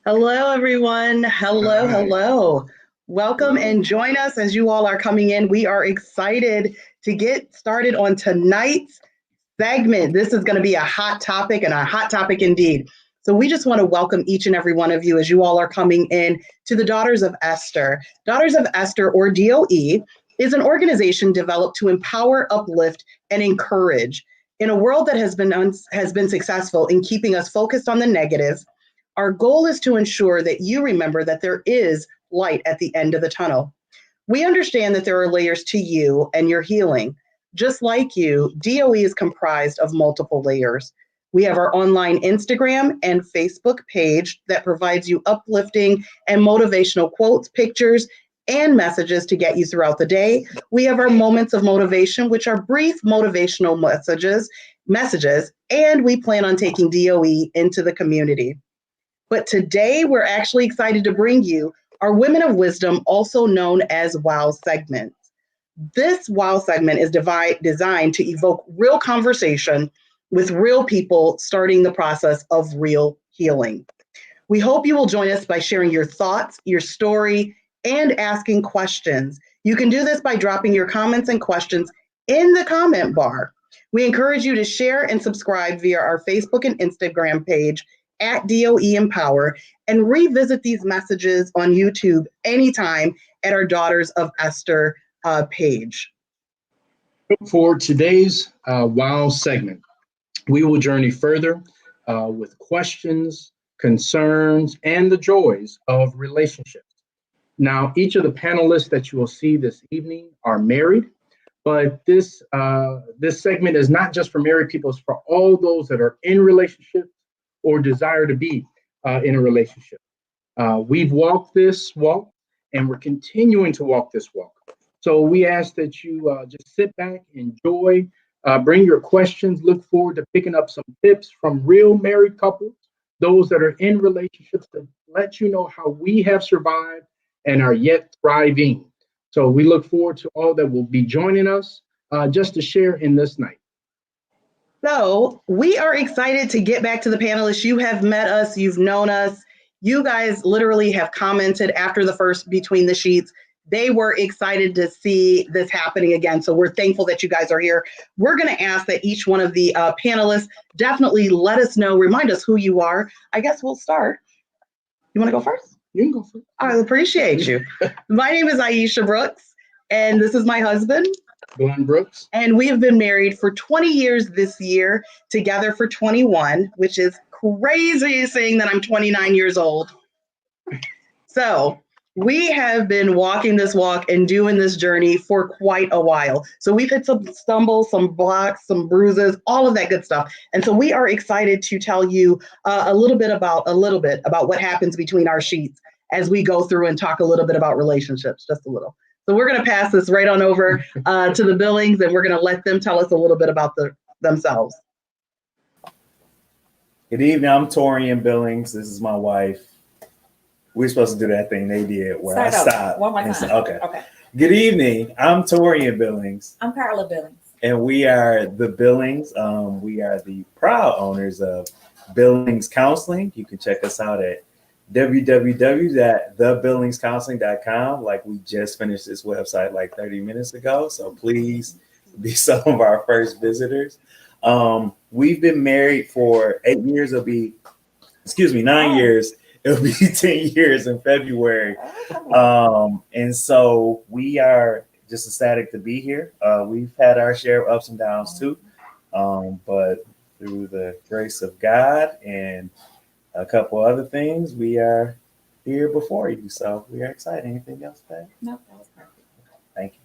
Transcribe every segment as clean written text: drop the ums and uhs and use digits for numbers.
Hello, everyone. Hello, Hi. hello. Welcome Hello. and join us as you all are coming in. We are excited to get started on tonight's segment. This is going to be a hot topic and a hot topic indeed. So, we just want to welcome each and every one of you as you all are coming in to the Daughters of Esther. Daughters of Esther, or DOE, is an organization developed to empower, uplift, and encourage. In a world that has been successful in keeping us focused on the negative, our goal is to ensure that you remember that there is light at the end of the tunnel. We understand that there are layers to you and your healing. Just like you, DOE is comprised of multiple layers. We have our online Instagram and Facebook page that provides you uplifting and motivational quotes, pictures, and messages to get you throughout the day. We have our moments of motivation, which are brief motivational messages, and we plan on taking DOE into the community. But today we're actually excited to bring you our Women of Wisdom, also known as WOW segment. This WOW segment is designed to evoke real conversation with real people starting the process of real healing. We hope you will join us by sharing your thoughts, your story, and asking questions. You can do this by dropping your comments and questions in the comment bar. We encourage you to share and subscribe via our Facebook and Instagram page at DOE Empower and revisit these messages on YouTube anytime at our Daughters of Esther page. For today's WOW segment, we will journey further with questions, concerns, and the joys of relationships. Now, each of the panelists that you will see this evening are married, but this segment is not just for married people; it's for all those that are in relationships or desire to be in a relationship. We've walked this walk, and we're continuing to walk this walk. So we ask that you just sit back, enjoy, bring your questions, look forward to picking up some tips from real married couples, those that are in relationships, to let you know how we have survived and are yet thriving. So we look forward to all that will be joining us just to share in this night. So we are excited to get back to the panelists. You have met us, you've known us. You guys literally have commented after the first Between the Sheets. They were excited to see this happening again. So we're thankful that you guys are here. We're going to ask that each one of the panelists definitely let us know, remind us who you are. I guess we'll start. You want to go first? You can go first. I appreciate you. My name is Aisha Brooks, and this is my husband, Glenn Brooks. and we have been married for 20 years this year, together for 21, which is crazy saying that I'm 29 years old. So we have been walking this walk and doing this journey for quite a while. So we've had some stumbles, some blocks, some bruises, all of that good stuff. And so we are excited to tell you a little bit about what happens between our sheets as we go through and talk a little bit about relationships, just a little. So we're going to pass this right on over to the Billings, and we're going to let them tell us a little bit about themselves. Good evening. I'm Torian Billings. This is my wife. We're supposed to do that thing they did where I stopped. One more time. Okay. Good evening. I'm Torian Billings. I'm Carla Billings. And we are the Billings. We are the proud owners of Billings Counseling. You can check us out at www.thebillingscounseling.com. Like, we just finished this website like 30 minutes ago. So please be some of our first visitors. We've been married for 8 years. 9 years. It'll be 10 years in February. And so we are just ecstatic to be here. We've had our share of ups and downs too. But through the grace of God and a couple other things, we are here before you. So we are excited. Anything else, Pat? No, that was perfect. Thank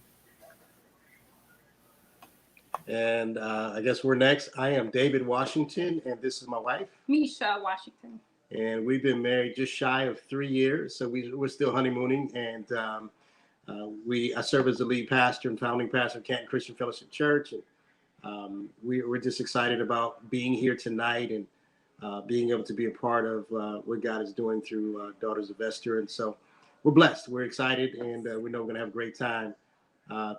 you. And I guess we're next. I am David Washington, and this is my wife, Misha Washington. and we've been married just shy of 3 years, so we're still honeymooning. And I serve as the lead pastor and founding pastor of Canton Christian Fellowship Church, and we're just excited about being here tonight and being able to be a part of what God is doing through Daughters of Esther. And so we're blessed, we're excited, and we know we're going to have a great time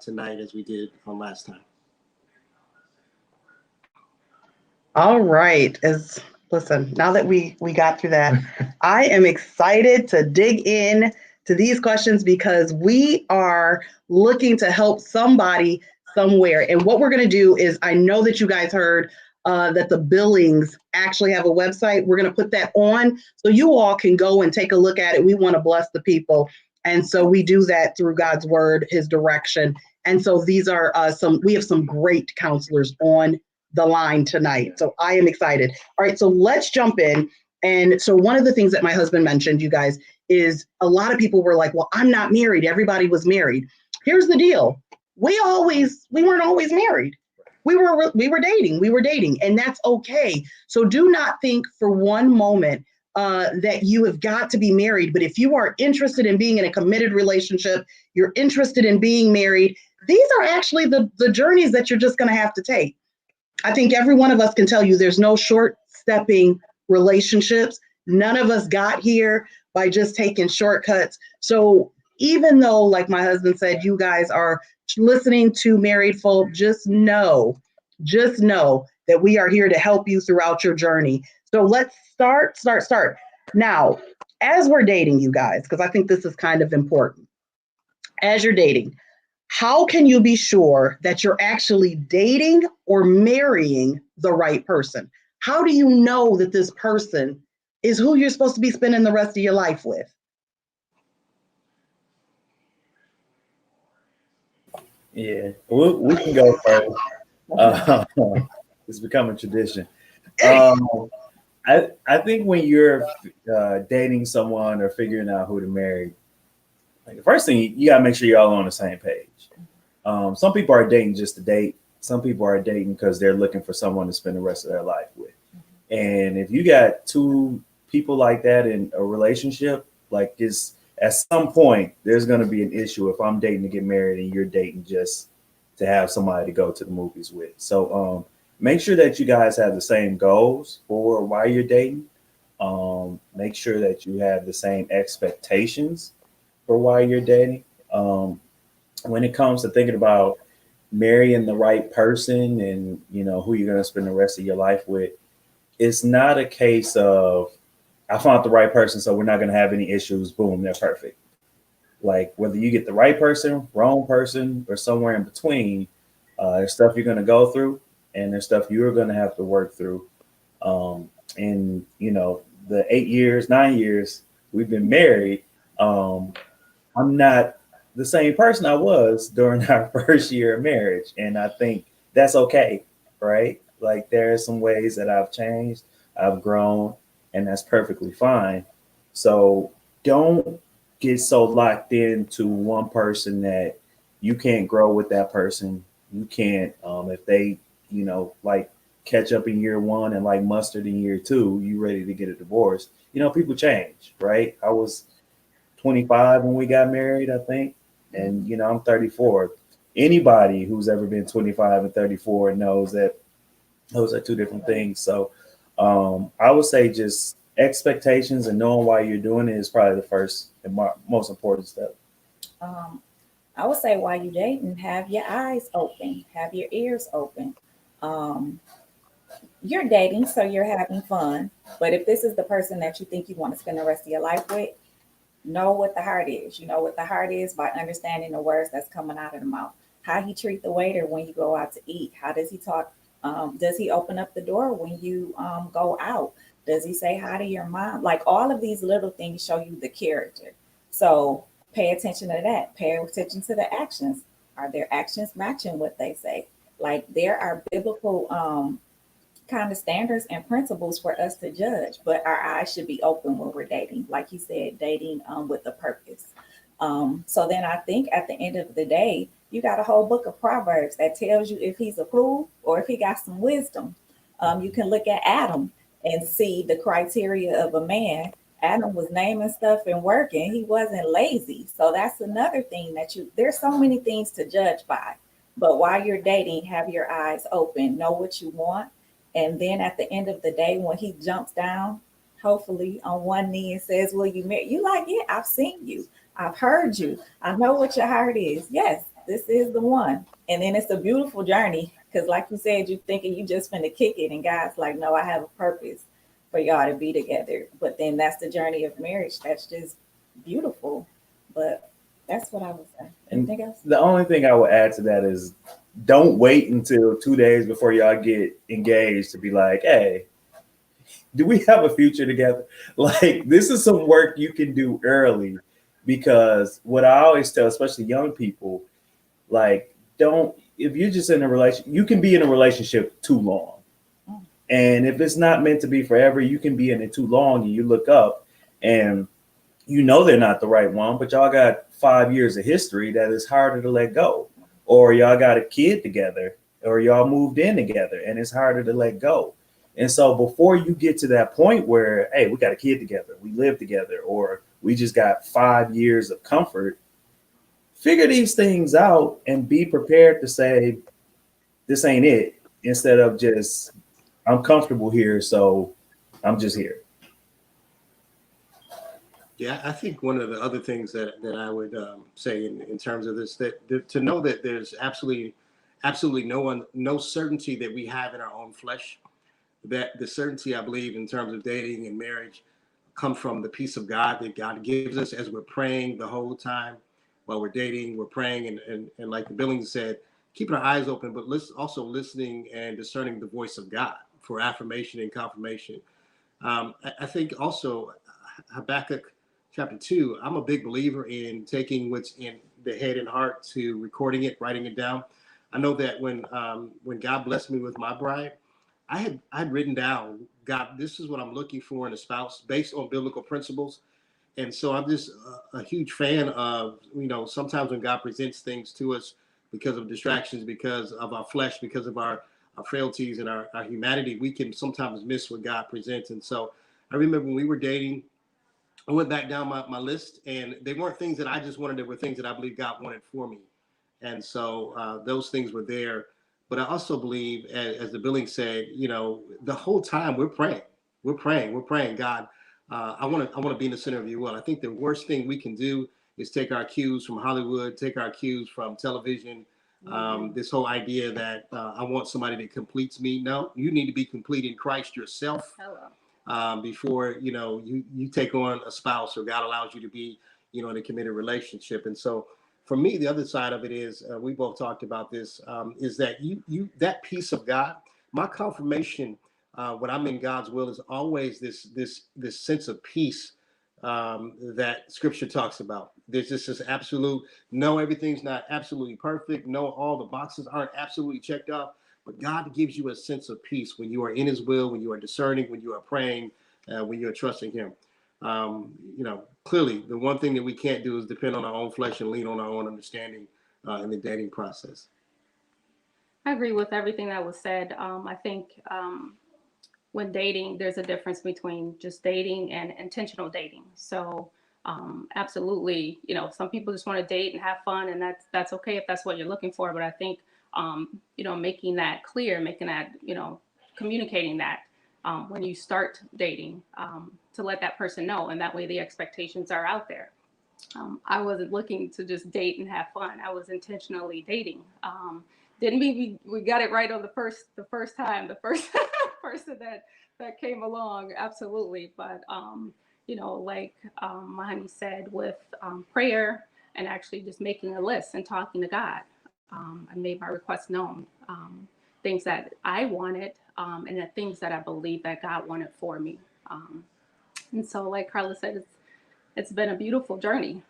tonight as we did on last time. All right. As Listen, now that we got through that, I am excited to dig in to these questions because we are looking to help somebody somewhere. And what we're going to do is, I know that you guys heard that the Billings actually have a website. We're going to put that on so you all can go and take a look at it. We want to bless the people. And so we do that through God's word, his direction. And so these are we have some great counselors on the line tonight. So I am excited. All right, so let's jump in. And so one of the things that my husband mentioned, you guys, is a lot of people were like, well, I'm not married. Everybody was married. Here's the deal. We weren't always married. We were dating, and that's okay. So do not think for one moment that you have got to be married. But if you are interested in being in a committed relationship, you're interested in being married, these are actually the journeys that you're just going to have to take. I think every one of us can tell you there's no short-stepping relationships. None of us got here by just taking shortcuts. So even though, like my husband said, you guys are listening to married folk, just know that we are here to help you throughout your journey. So let's start. Now, as we're dating, you guys, because I think this is kind of important. As you're dating, how can you be sure that you're actually dating or marrying the right person? How do you know that this person is who you're supposed to be spending the rest of your life with? Yeah, we can go first. It's becoming tradition. I think when you're dating someone or figuring out who to marry, like the first thing you gotta make sure you're all on the same page. Some people are dating just to date. Some people are dating because they're looking for someone to spend the rest of their life with. And if you got two people like that in a relationship, like it's at some point there's going to be an issue if I'm dating to get married and you're dating just to have somebody to go to the movies with. So make sure that you guys have the same goals for why you're dating. Make sure that you have the same expectations for why you're dating. When it comes to thinking about marrying the right person and who you're going to spend the rest of your life with, it's not a case of I found the right person, so we're not going to have any issues. Boom, they're perfect. Like whether you get the right person, wrong person, or somewhere in between, there's stuff you're going to go through, and there's stuff you're going to have to work through. And the 8 years, 9 years we've been married, I'm not the same person I was during our first year of marriage, and I think that's okay, right? Like there are some ways that I've changed, I've grown, and that's perfectly fine. So don't get so locked into one person that you can't grow with that person. You can't, if they, like catch up in year one and like mustard in year two, you ready to get a divorce. People change, right? I was 25 when we got married, I think. And, I'm 34. Anybody who's ever been 25 and 34 knows that those are two different things. So I would say just expectations and knowing why you're doing it is probably the first and most important step. I would say while you're dating, have your eyes open, have your ears open. You're dating, so you're having fun. But if this is the person that you think you want to spend the rest of your life with, know what the heart is. You know what the heart is by understanding the words that's coming out of the mouth. How he treat the waiter when you go out to eat. How does he talk? Does he open up the door when you go out? Does he say hi to your mom? Like all of these little things show you the character. So pay attention to that. Pay attention to the actions. Are their actions matching what they say? Like there are biblical kind of standards and principles for us to judge, but our eyes should be open when we're dating. Like you said, dating with a purpose. So then I think at the end of the day, you got a whole book of Proverbs that tells you if he's a fool or if he got some wisdom. You can look at Adam and see the criteria of a man. Adam was naming stuff and working. He wasn't lazy. So that's another thing there's so many things to judge by. But while you're dating, have your eyes open, know what you want. And then at the end of the day, when he jumps down, hopefully on one knee and says, will you marry? You like, yeah, I've seen you. I've heard you. I know what your heart is. Yes, this is the one. And then it's a beautiful journey because like you said, you're thinking you just finna kick it. And God's like, no, I have a purpose for y'all to be together. But then that's the journey of marriage. That's just beautiful. But that's what I would say. Anything else? The only thing I would add to that is don't wait until 2 days before y'all get engaged to be like, hey, do we have a future together? Like, this is some work you can do early, because what I always tell, especially young people, like, if you're just in a relationship, you can be in a relationship too long. And if it's not meant to be forever, you can be in it too long and you look up and you know they're not the right one, but y'all got 5 years of history that is harder to let go. Or y'all got a kid together, or y'all moved in together and it's harder to let go. And so before you get to that point where, hey, we got a kid together, we live together, or we just got 5 years of comfort, figure these things out and be prepared to say, this ain't it, instead of just, I'm comfortable here, so I'm just here. Yeah, I think one of the other things that I would say in terms of this, that to know that there's absolutely no certainty that we have in our own flesh. That the certainty, I believe, in terms of dating and marriage, come from the peace of God that God gives us as we're praying the whole time while we're dating. We're praying and like the Billings said, keeping our eyes open, but also listening and discerning the voice of God for affirmation and confirmation. I think also Habakkuk chapter 2, I'm a big believer in taking what's in the head and heart to recording it, writing it down. I know that when God blessed me with my bride, I'd written down, God, this is what I'm looking for in a spouse based on biblical principles. And so I'm just a huge fan of, sometimes when God presents things to us because of distractions, because of our flesh, because of our frailties and our humanity, we can sometimes miss what God presents. And so I remember when we were dating, I went back down my list, and they weren't things that I just wanted. They were things that I believe God wanted for me. And so those things were there. But I also believe, as the billing said, the whole time we're praying. God, I want to be in the center of your will. I think the worst thing we can do is take our cues from Hollywood, take our cues from television. This whole idea that I want somebody that completes me. No, you need to be complete in Christ yourself. Before you take on a spouse, or God allows you to be in a committed relationship. And so for me, the other side of it is, we both talked about this, is that you that peace of God, my confirmation when I'm in God's will is always this sense of peace that Scripture talks about. There's just this absolute, no, everything's not absolutely perfect, no, all the boxes aren't absolutely checked off, but God gives you a sense of peace when you are in His will, when you are discerning, when you are praying, when you are trusting Him. Clearly, the one thing that we can't do is depend on our own flesh and lean on our own understanding in the dating process. I agree with everything that was said. I think when dating, there's a difference between just dating and intentional dating. So absolutely, some people just want to date and have fun, and that's okay if that's what you're looking for. But I think, making that clear, communicating that when you start dating, to let that person know, and that way the expectations are out there. I wasn't looking to just date and have fun. I was intentionally dating. Didn't mean we got it right on the first time, the first person that came along, absolutely. But like Mahani said, with prayer and actually just making a list and talking to God, I made my requests known, things that I wanted, and the things that I believe that God wanted for me. And so, like Carla said, it's been a beautiful journey.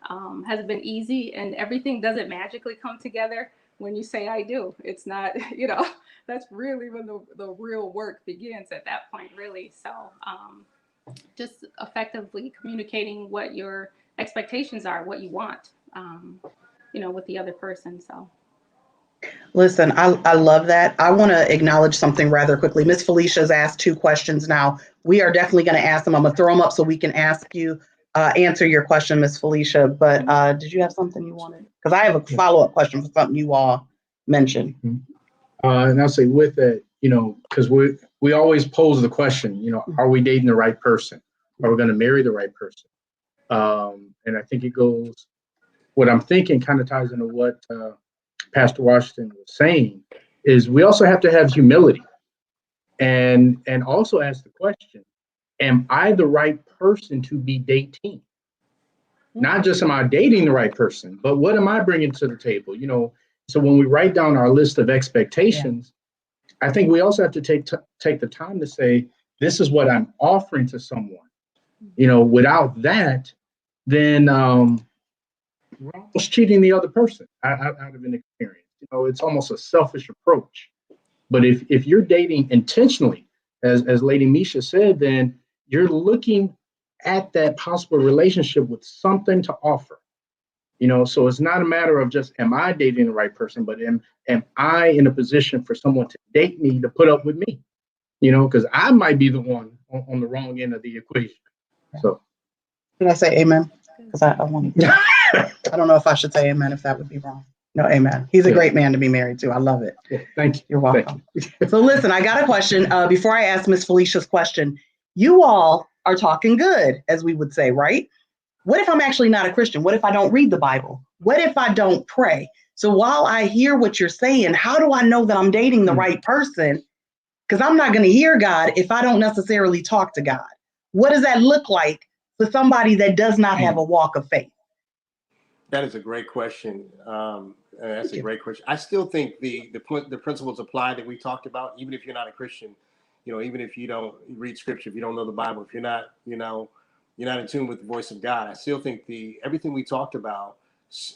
Hasn't been easy, and everything doesn't magically come together when you say I do. It's not, that's really when the real work begins at that point, really. So just effectively communicating what your expectations are, what you want, with the other person. So. Listen, I love that. I want to acknowledge something rather quickly. Miss Felicia's asked 2 questions now. We are definitely going to ask them. I'm going to throw them up so we can answer your question, Miss Felicia. But did you have something you wanted? Because I have a follow-up question for something you all mentioned. And I'll say with that, because we always pose the question, are we dating the right person? Are we going to marry the right person? And I think it goes, what I'm thinking kind of ties into what Pastor Washington was saying, is we also have to have humility and also ask the question, am I the right person to be dating? Not just am I dating the right person, but what am I bringing to the table? So when we write down our list of expectations, I think we also have to take the time to say, this is what I'm offering to someone. Without that, then we're almost cheating the other person out of an experience. It's almost a selfish approach. But if you're dating intentionally, as Lady Misha said, then you're looking at that possible relationship with something to offer. So it's not a matter of just, am I dating the right person, but am I in a position for someone to date me, to put up with me? Because I might be the one on the wrong end of the equation. So Did I say amen? Because I want to. I don't know if I should say amen, if that would be wrong. No, amen. He's a great man to be married to. I love it. Yeah, thank you. You're welcome. So listen, I got a question. Before I ask Miss Felicia's question, you all are talking good, as we would say, right? What if I'm actually not a Christian? What if I don't read the Bible? What if I don't pray? So while I hear what you're saying, how do I know that I'm dating the right person? Because I'm not going to hear God if I don't necessarily talk to God. What does that look like for somebody that does not have a walk of faith? That is a great question. That's a great question. I still think the principles apply that we talked about, even if you're not a Christian. Even if you don't read Scripture, if you don't know the Bible, if you're not, you're not in tune with the voice of God. I still think everything we talked about,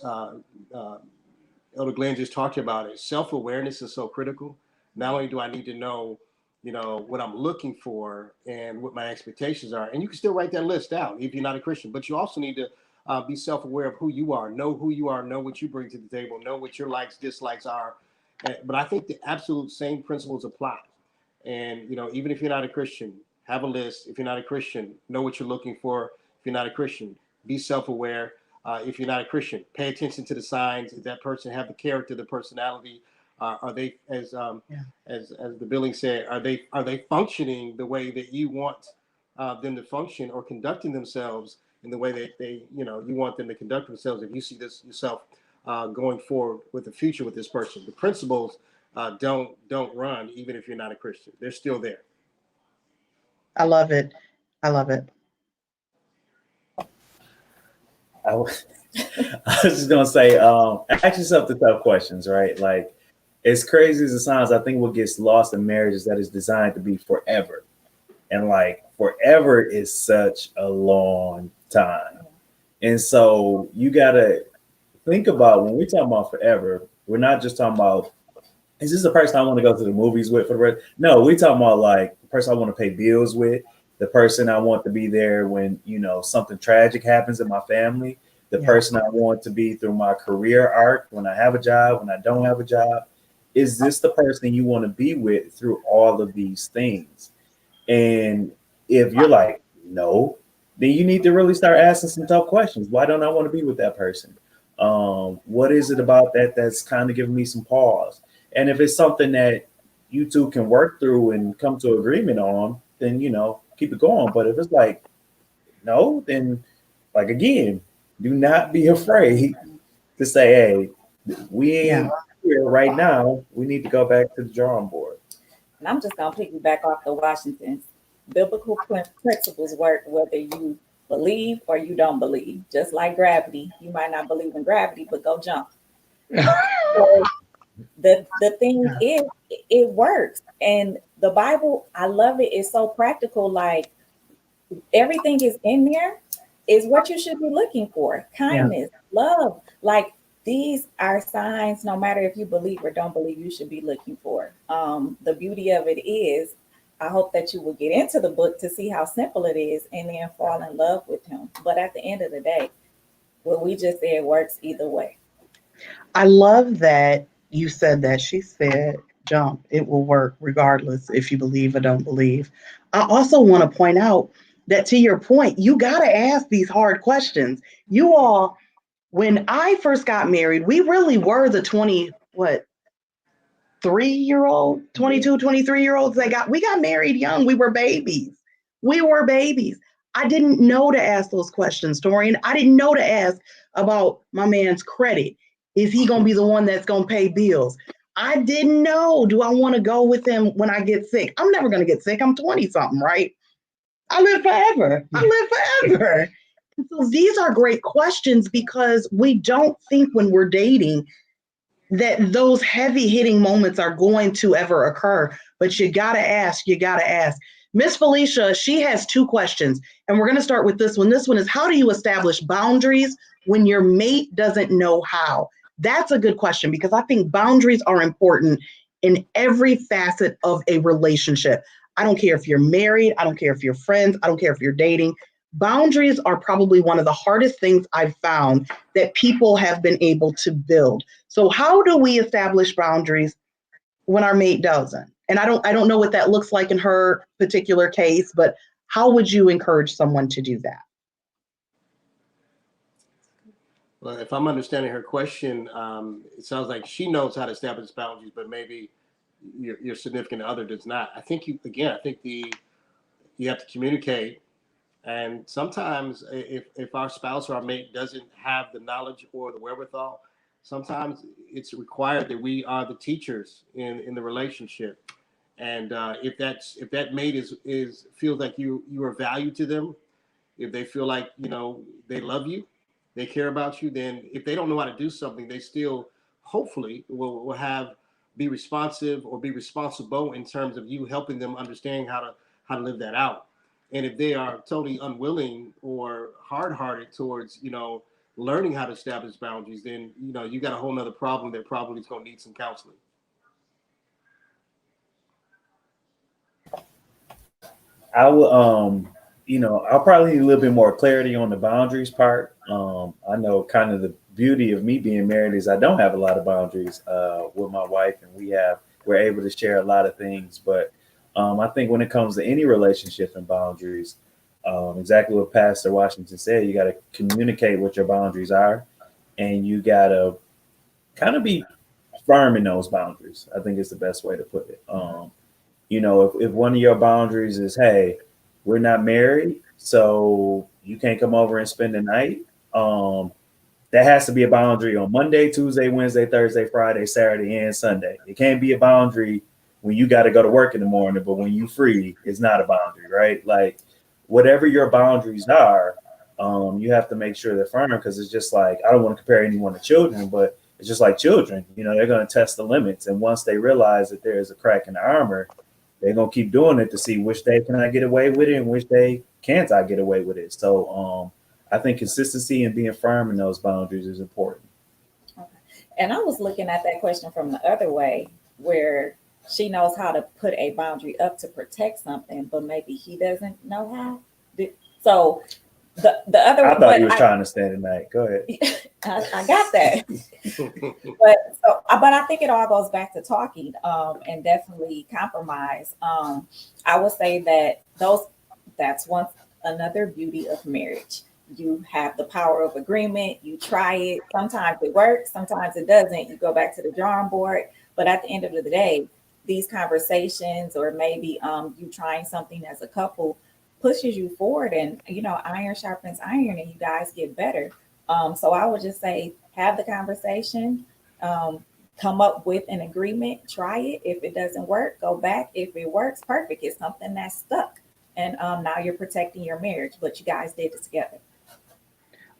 Elder Glenn just talked about it. Self-awareness is so critical. Not only do I need to know, what I'm looking for and what my expectations are, and you can still write that list down if you're not a Christian, but you also need to be self-aware of who you are, know what you bring to the table, know what your likes, dislikes are. But I think the absolute same principles apply. And, even if you're not a Christian, have a list. If you're not a Christian, know what you're looking for. If you're not a Christian, be self-aware. If you're not a Christian, pay attention to the signs. Does that person have the character, the personality? Are they, as the billing said, are they functioning the way that you want them to function, or conducting themselves in the way that you want them to conduct themselves? If you see this yourself going forward with the future with this person, the principles don't run, even if you're not a Christian. They're still there. I love it. I love it. I was just gonna say, ask yourself the tough questions, right? Like, as crazy as it sounds, I think what gets lost in marriage is that it's designed to be forever, and like forever is such a long time, and so you gotta think about, when we talk about forever, we're not just talking about, is this the person I want to go to the movies with for the rest? No, we talking about like the person I want to pay bills with, the person I want to be there when, something tragic happens in my family, the person I want to be through my career arc, when I have a job, when I don't have a job. Is this the person you want to be with through all of these things? And if you're like, no, then you need to really start asking some tough questions. Why don't I want to be with that person? What is it about that that's kind of giving me some pause? And if it's something that you two can work through and come to agreement on, then, keep it going. But if it's like, no, then, like, again, do not be afraid to say, hey, we ain't here right now. We need to go back to the drawing board. And I'm just going to piggyback off the Washingtons. Biblical principles work whether you believe or you don't believe. Just like gravity. You might not believe in gravity, but go jump. So the thing is, it works. And the Bible, I love it. It's so practical. Like, everything is in there, is what you should be looking for. Kindness, love. Like, these are signs, no matter if you believe or don't believe, you should be looking for. The beauty of it is, I hope that you will get into the book to see how simple it is and then fall in love with him. But at the end of the day, what we just said works either way. I love that you said that. She said, jump. It will work regardless if you believe or don't believe. I also want to point out that, to your point, you got to ask these hard questions. You all, when I first got married, we really were the 23-year-old, 22, 23-year-olds we got married young. We were babies. I didn't know to ask those questions, Torian. I didn't know to ask about my man's credit. Is he going to be the one that's going to pay bills? I didn't know. Do I want to go with him when I get sick? I'm never going to get sick. I'm 20 something, right? I live forever. I live forever. And so these are great questions because we don't think when we're dating that those heavy hitting moments are going to ever occur, but you got to ask, you got to ask. Miss Felicia, she has two questions, and we're going to start with this one. This one is, how do you establish boundaries when your mate doesn't know how? That's a good question because I think boundaries are important in every facet of a relationship. I don't care if you're married, I don't care if you're friends, I don't care if you're dating. Boundaries are probably one of the hardest things I've found that people have been able to build. So how do we establish boundaries when our mate doesn't? And I don't know what that looks like in her particular case, but how would you encourage someone to do that? Well, if I'm understanding her question, it sounds like she knows how to establish boundaries, but maybe your significant other does not. I think you have to communicate. And sometimes if our spouse or our mate doesn't have the knowledge or the wherewithal, sometimes it's required that we are the teachers in the relationship. And if that mate is feels like you are valued to them, if they feel like they love you, they care about you, then if they don't know how to do something, they still hopefully will be responsive or be responsible in terms of you helping them understand how to live that out. And if they are totally unwilling or hard-hearted towards learning how to establish boundaries, then you got a whole nother problem that probably is going to need some counseling. I will, I'll probably need a little bit more clarity on the boundaries part. I know kind of the beauty of me being married is I don't have a lot of boundaries with my wife, and we're able to share a lot of things. But I think when it comes to any relationship and boundaries, exactly what Pastor Washington said, you got to communicate what your boundaries are, and you got to kind of be firm in those boundaries. I think it's the best way to put it. If one of your boundaries is, hey, we're not married, so you can't come over and spend the night. That has to be a boundary on Monday, Tuesday, Wednesday, Thursday, Friday, Saturday, and Sunday. It can't be a boundary when you got to go to work in the morning, but when you free, it's not a boundary, right? Like whatever your boundaries are, you have to make sure they're firm because it's just like, I don't want to compare anyone to children, but it's just like children, they're going to test the limits. And once they realize that there is a crack in the armor, they're going to keep doing it to see which day can I get away with it and which day can't I get away with it. So I think consistency and being firm in those boundaries is important. Okay. And I was looking at that question from the other way, where she knows how to put a boundary up to protect something, but maybe he doesn't know how. So the other I thought he was trying to stay tonight. Go ahead. I got that. But I think it all goes back to talking and definitely compromise. I would say that that's another beauty of marriage. You have the power of agreement. You try it. Sometimes it works. Sometimes it doesn't. You go back to the drawing board. But at the end of the day, these conversations or maybe you trying something as a couple pushes you forward, and iron sharpens iron, and you guys get better. So I would just say, have the conversation, come up with an agreement, try it. If it doesn't work, go back. If it works, perfect. It's something that's stuck, and now you're protecting your marriage, but you guys did it together.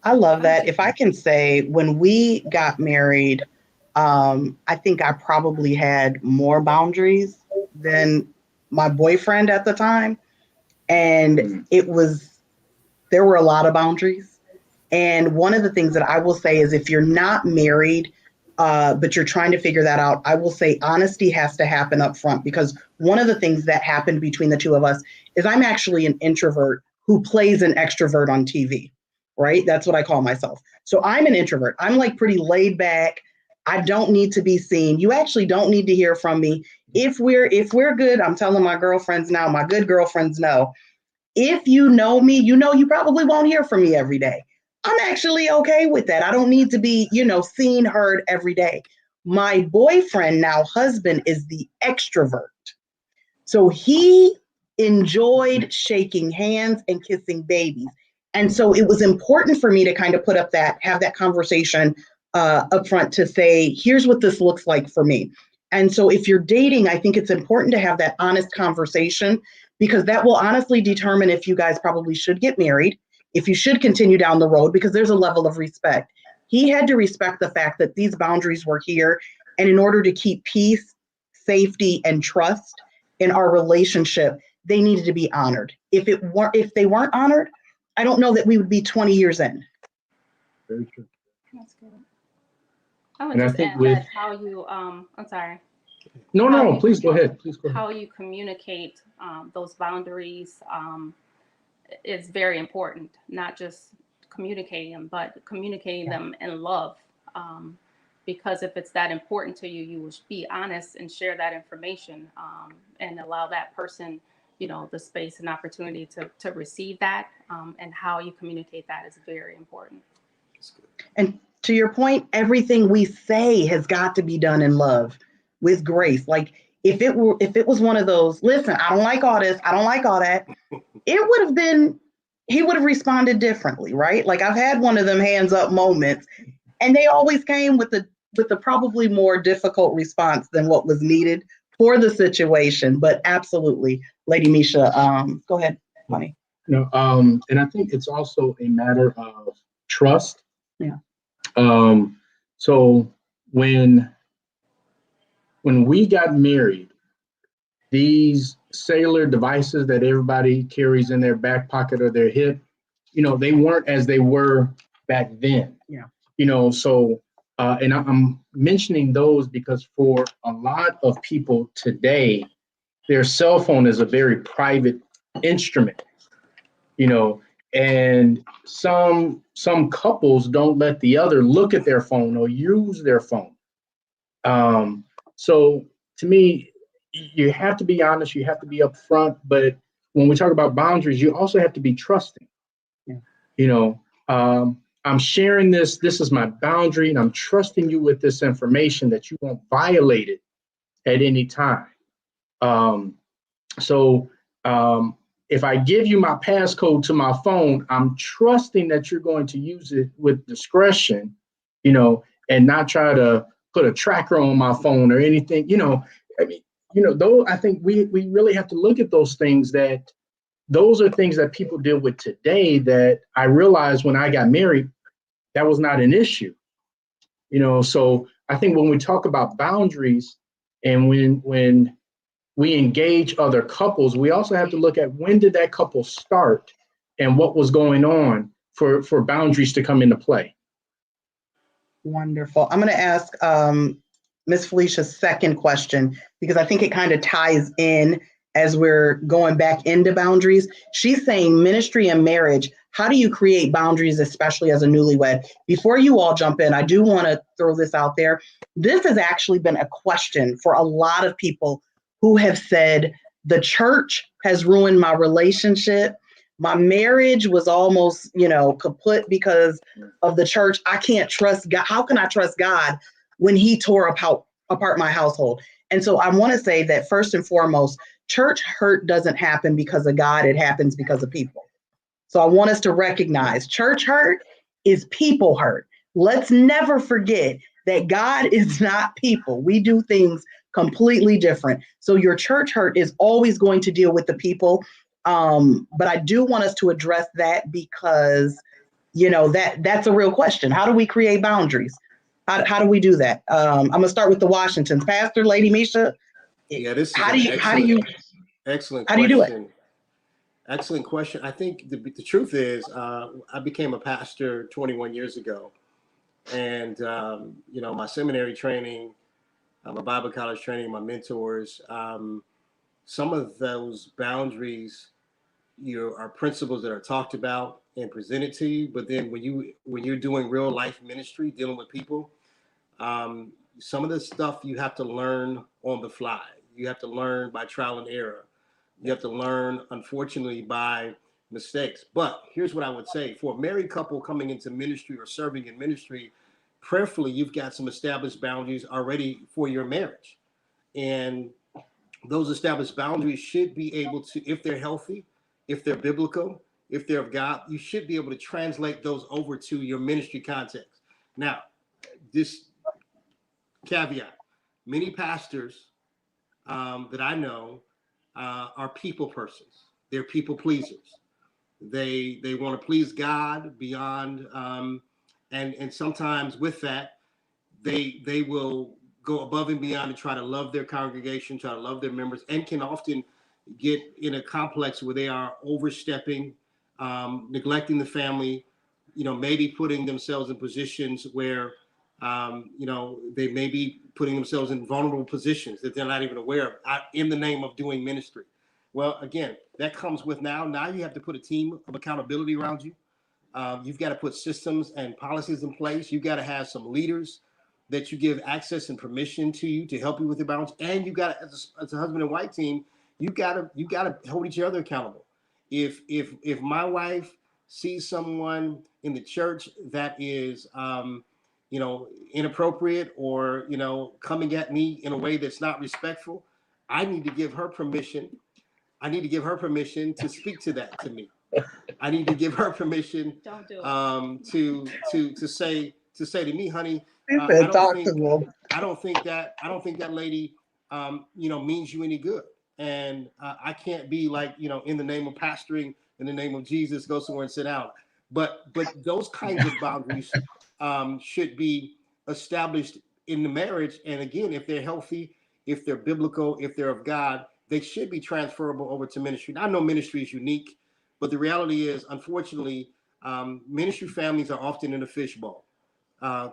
I love that. If I can say, when we got married, I think I probably had more boundaries than my boyfriend at the time. And there were a lot of boundaries. And one of the things that I will say is, if you're not married, but you're trying to figure that out, I will say honesty has to happen up front, because one of the things that happened between the two of us is I'm actually an introvert who plays an extrovert on TV, right? That's what I call myself. So I'm an introvert. I'm like pretty laid back. I don't need to be seen. You actually don't need to hear from me. If we're good, I'm telling my girlfriends now, my good girlfriends know, if you know me, you probably won't hear from me every day. I'm actually okay with that. I don't need to be, seen, heard every day. My boyfriend, now husband, is the extrovert. So he enjoyed shaking hands and kissing babies. And so it was important for me to kind of have that conversation up front to say, here's what this looks like for me. And so if you're dating, I think it's important to have that honest conversation, because that will honestly determine if you guys probably should get married, if you should continue down the road, because there's a level of respect. He had to respect the fact that these boundaries were here. And in order to keep peace, safety, and trust in our relationship, they needed to be honored. If they weren't honored, I don't know that we would be 20 years in. Very true. That's good. I would And I just think add with that how you, I'm sorry. no, please go ahead. Please go ahead. How you communicate those boundaries is very important. Not just communicating them, but communicating them in love. Because if it's that important to you, you will be honest and share that information and allow that person, the space and opportunity to receive that. And how you communicate that is very important. And to your point, everything we say has got to be done in love, with grace. Like if it was one of those, listen, I don't like all this, I don't like all that, it would have been, he would have responded differently, right? Like I've had one of them hands up moments, and they always came with the probably more difficult response than what was needed for the situation. But absolutely, Lady Misha, go ahead, honey. No, and I think it's also a matter of trust. Yeah. So when we got married, these cellular devices that everybody carries in their back pocket or their hip, they weren't as they were back then. Yeah. So and I'm mentioning those because for a lot of people today, their cell phone is a very private instrument, and some couples don't let the other look at their phone or use their phone. So to me, you have to be honest, you have to be upfront, but when we talk about boundaries, you also have to be trusting. Yeah. I'm sharing this is my boundary, and I'm trusting you with this information that you won't violate it at any time. So if I give you my passcode to my phone, I'm trusting that you're going to use it with discretion, and not try to put a tracker on my phone or anything. Though I think we really have to look at those things, that those are things that people deal with today that I realized when I got married, that was not an issue. So I think when we talk about boundaries and when we engage other couples, we also have to look at when did that couple start and what was going on for boundaries to come into play. Wonderful. I'm going to ask Miss Felicia's second question, because I think it kind of ties in as we're going back into boundaries. She's saying ministry and marriage, how do you create boundaries, especially as a newlywed? Before you all jump in, I do want to throw this out there. This has actually been a question for a lot of people who have said, the church has ruined my relationship. My marriage was almost, kaput because of the church. I can't trust God. How can I trust God when he tore apart my household? And so I want to say that first and foremost, church hurt doesn't happen because of God. It happens because of people. So I want us to recognize church hurt is people hurt. Let's never forget that God is not people. We do things completely different. So your church hurt is always going to deal with the people. But I do want us to address that, because, that's a real question. How do we create boundaries? How do we do that? I'm going to start with the Washingtons. Pastor, Lady Misha. Yeah, this is how do you excellent how do you do question. Excellent question. I think the truth is, I became a pastor 21 years ago, and my seminary training, my Bible college training, my mentors, some of those boundaries, are principles that are talked about and presented to you. But then when you're doing real life ministry, dealing with people, some of the stuff you have to learn on the fly. You have to learn by trial and error. You have to learn, unfortunately, by mistakes. But here's what I would say. For a married couple coming into ministry or serving in ministry, prayerfully, you've got some established boundaries already for your marriage. And those established boundaries should be able to, if they're healthy, if they're biblical, if they're of God, you should be able to translate those over to your ministry context. Now, this caveat, many pastors that I know are people persons. They're people pleasers. They want to please God beyond, and sometimes with that, they will go above and beyond to try to love their congregation, try to love their members, and can often get in a complex where they are overstepping, neglecting the family, maybe putting themselves in positions where, they may be putting themselves in vulnerable positions that they're not even aware of in the name of doing ministry. Well, again, that comes with now you have to put a team of accountability around you. You've got to put systems and policies in place. You've got to have some leaders that you give access and permission to you to help you with your balance. And you got to, as a husband and wife team, you got to hold each other accountable. If my wife sees someone in the church that is, inappropriate or, coming at me in a way that's not respectful, I need to give her permission. I need to give her permission to speak to that to me. I need to give her permission Don't do it. to say to me, honey, He I said, don't talk to think them. I don't think that lady means you any good, and I can't be like, in the name of pastoring, in the name of Jesus, go somewhere and sit down. But those kinds of boundaries should be established in the marriage, and again, if they're healthy, if they're biblical, if they're of God, they should be transferable over to ministry. Now, I know ministry is unique, but the reality is, unfortunately, ministry families are often in a fishbowl.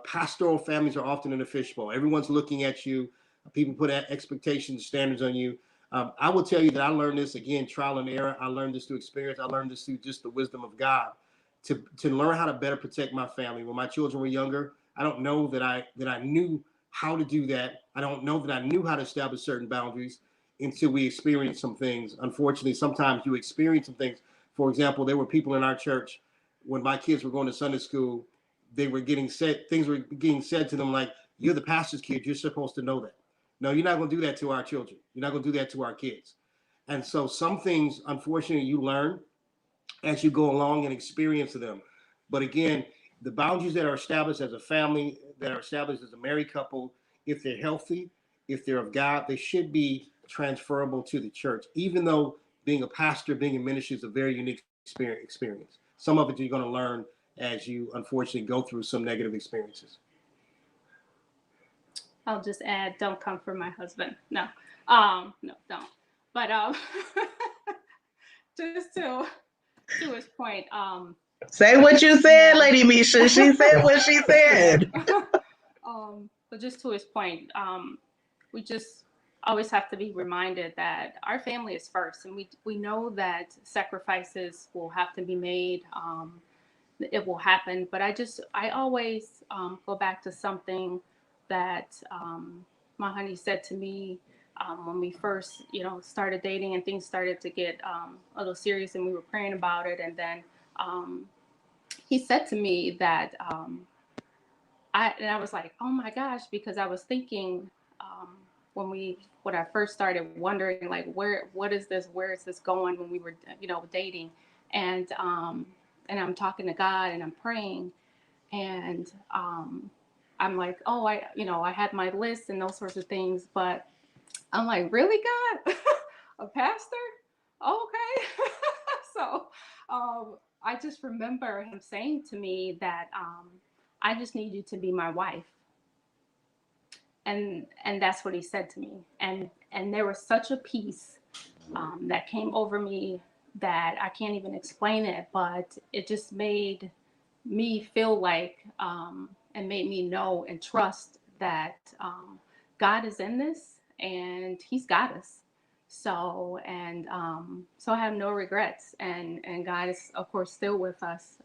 Pastoral families are often in a fishbowl. Everyone's looking at you. People put expectations, standards on you. I will tell you that I learned this, again, trial and error. I learned this through experience. I learned this through just the wisdom of God to learn how to better protect my family. When my children were younger, I don't know that I knew how to do that. I don't know that I knew how to establish certain boundaries until we experienced some things. Unfortunately, sometimes you experience some things. For example, there were people in our church when my kids were going to Sunday school, things were getting said to them like, you're the pastor's kid, you're supposed to know that. No, you're not going to do that to our children. You're not going to do that to our kids. And so some things, unfortunately, you learn as you go along and experience them. But again, the boundaries that are established as a family, that are established as a married couple, if they're healthy, if they're of God, they should be transferable to the church, even though being a pastor, being in ministry is a very unique experience. Some of it you're going to learn as you unfortunately go through some negative experiences. I'll just add, don't come for my husband. No, no, don't. But just to his point, Say what you said, Lady Misha. She said what she said. but just to his point, we just always have to be reminded that our family is first, and we know that sacrifices will have to be made. It will happen, but I always go back to something that my honey said to me when we first, started dating and things started to get a little serious, and we were praying about it, and then he said to me that I was like, oh my gosh, because I was thinking when I first started wondering, like, where is this going, when we were dating, and I'm talking to God and I'm praying, and I'm like, oh, I had my list and those sorts of things, but I'm like, really, God? A pastor? Okay. So I just remember him saying to me that I just need you to be my wife. And that's what he said to me. And there was such a peace that came over me that I can't even explain it, but it just made me feel like and made me know and trust that God is in this and he's got us. So I have no regrets, and God is of course still with us.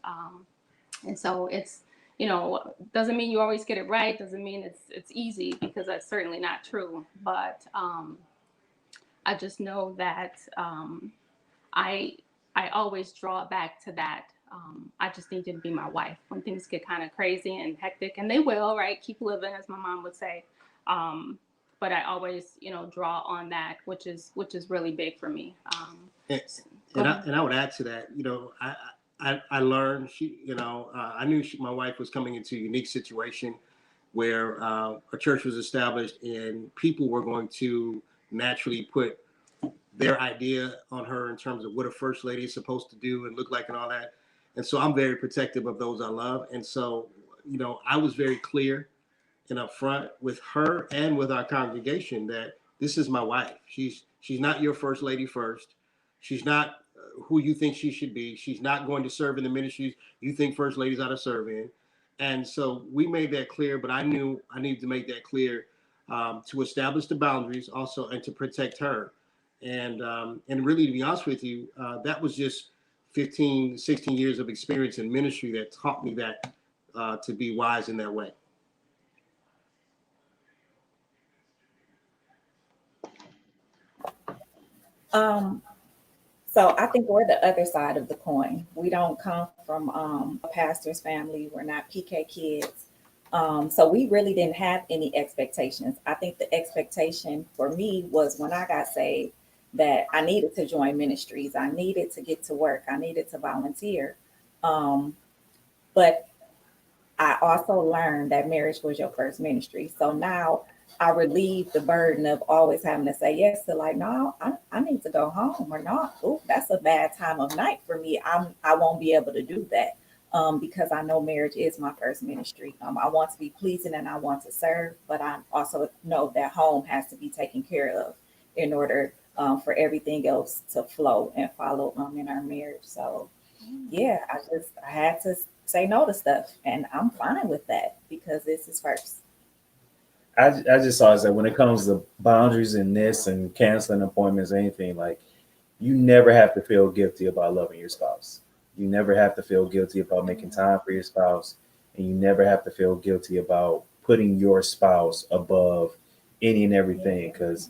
And so it's, doesn't mean you always get it right, doesn't mean it's easy, because that's certainly not true. But I just know that I always draw back to that. I just need you to be my wife when things get kind of crazy and hectic, and they will, right? Keep living, as my mom would say. But I always, draw on that, which is really big for me. And I would add to that, I learned I knew my wife was coming into a unique situation where a church was established and people were going to naturally put their idea on her in terms of what a first lady is supposed to do and look like and all that. And so I'm very protective of those I love. And so, you know, I was very clear and upfront with her and with our congregation that this is my wife. She's not your first lady first. She's not who you think she should be. She's not going to serve in the ministries you think first ladies ought to serve in. And so we made that clear, but I knew I needed to make that clear to establish the boundaries also and to protect her. And really, to be honest with you, that was just 15, 16 years of experience in ministry that taught me that to be wise in that way. So I think we're the other side of the coin. We don't come from a pastor's family. We're not PK kids. So we really didn't have any expectations. I think the expectation for me was when I got saved that I needed to join ministries. I needed to get to work. I needed to volunteer. But I also learned that marriage was your first ministry. So now I relieve the burden of always having to say yes to like, no, I need to go home or not. Oh, that's a bad time of night for me. I won't be able to do that because I know marriage is my first ministry. I want to be pleasing and I want to serve, but I also know that home has to be taken care of in order for everything else to flow and follow in our marriage. So yeah, I had to say no to stuff, and I'm fine with that because this is first. I just saw is that when it comes to boundaries in this and canceling appointments, anything like you never have to feel guilty about loving your spouse. You never have to feel guilty about making time for your spouse, and you never have to feel guilty about putting your spouse above any and everything. Because